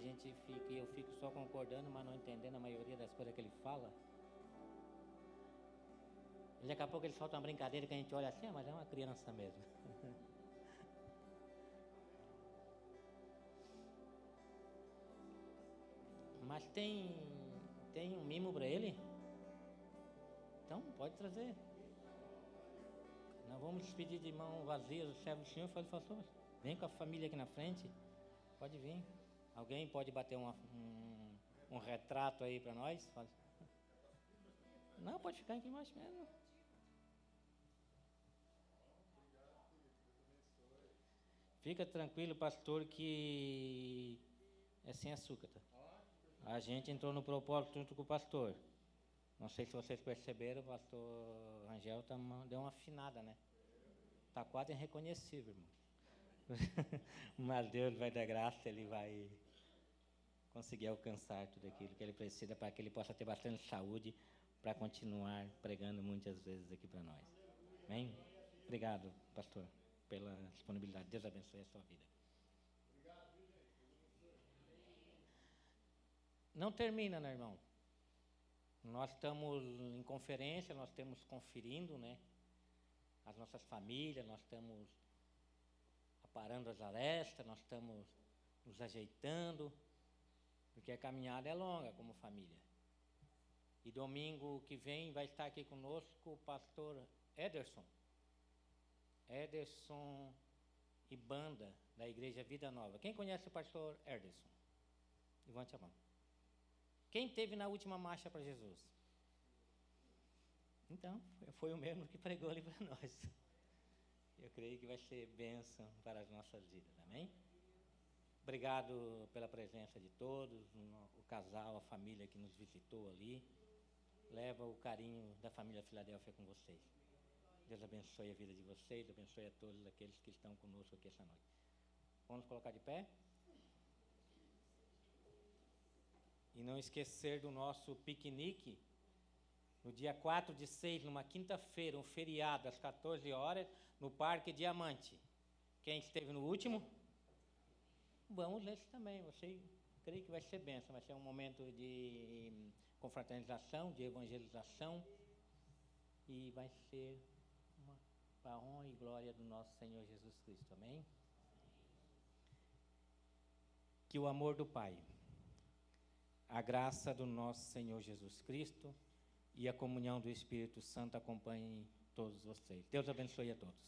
eu fico só concordando, mas não entendendo a maioria das coisas que ele fala. E daqui a pouco ele solta uma brincadeira que a gente olha assim, mas é uma criança mesmo. Mas tem um mimo para ele? Então, pode trazer. Nós vamos despedir de mão vazia do servo do Senhor. Eu falei, pastor, vem com a família aqui na frente. Pode vir. Alguém pode bater um retrato aí para nós? Não, pode ficar aqui embaixo mesmo. Fica tranquilo, pastor, que é sem açúcar, tá? A gente entrou no propósito junto com o pastor. Não sei se vocês perceberam, o pastor Rangel deu uma afinada, né? Está quase irreconhecível, irmão. Mas Deus vai dar graça, ele vai conseguir alcançar tudo aquilo que ele precisa para que ele possa ter bastante saúde para continuar pregando muitas vezes aqui para nós. Amém? Obrigado, pastor, pela disponibilidade. Deus abençoe a sua vida. Não termina, né, irmão? Nós estamos em conferência, nós estamos conferindo, né, as nossas famílias, nós estamos aparando as arestas, nós estamos nos ajeitando, porque a caminhada é longa como família. E domingo que vem vai estar aqui conosco o pastor Ederson e banda da Igreja Vida Nova. Quem conhece o pastor Ederson? Levante a mão. Quem esteve na última marcha para Jesus? Então, foi o mesmo que pregou ali para nós. Eu creio que vai ser bênção para as nossas vidas, amém? Obrigado pela presença de todos, o casal, a família que nos visitou ali. Leva o carinho da família Filadélfia com vocês. Deus abençoe a vida de vocês, abençoe a todos aqueles que estão conosco aqui essa noite. Vamos colocar de pé? E não esquecer do nosso piquenique, no dia 4/6, numa quinta-feira, um feriado, às 14 horas, no Parque Diamante. Quem esteve no último? Vamos nesse também. Creio que vai ser bênção, vai ser um momento de confraternização, de evangelização, e vai ser para a honra e glória do nosso Senhor Jesus Cristo. Amém? Que o amor do Pai, a graça do nosso Senhor Jesus Cristo e a comunhão do Espírito Santo acompanhem todos vocês. Deus abençoe a todos.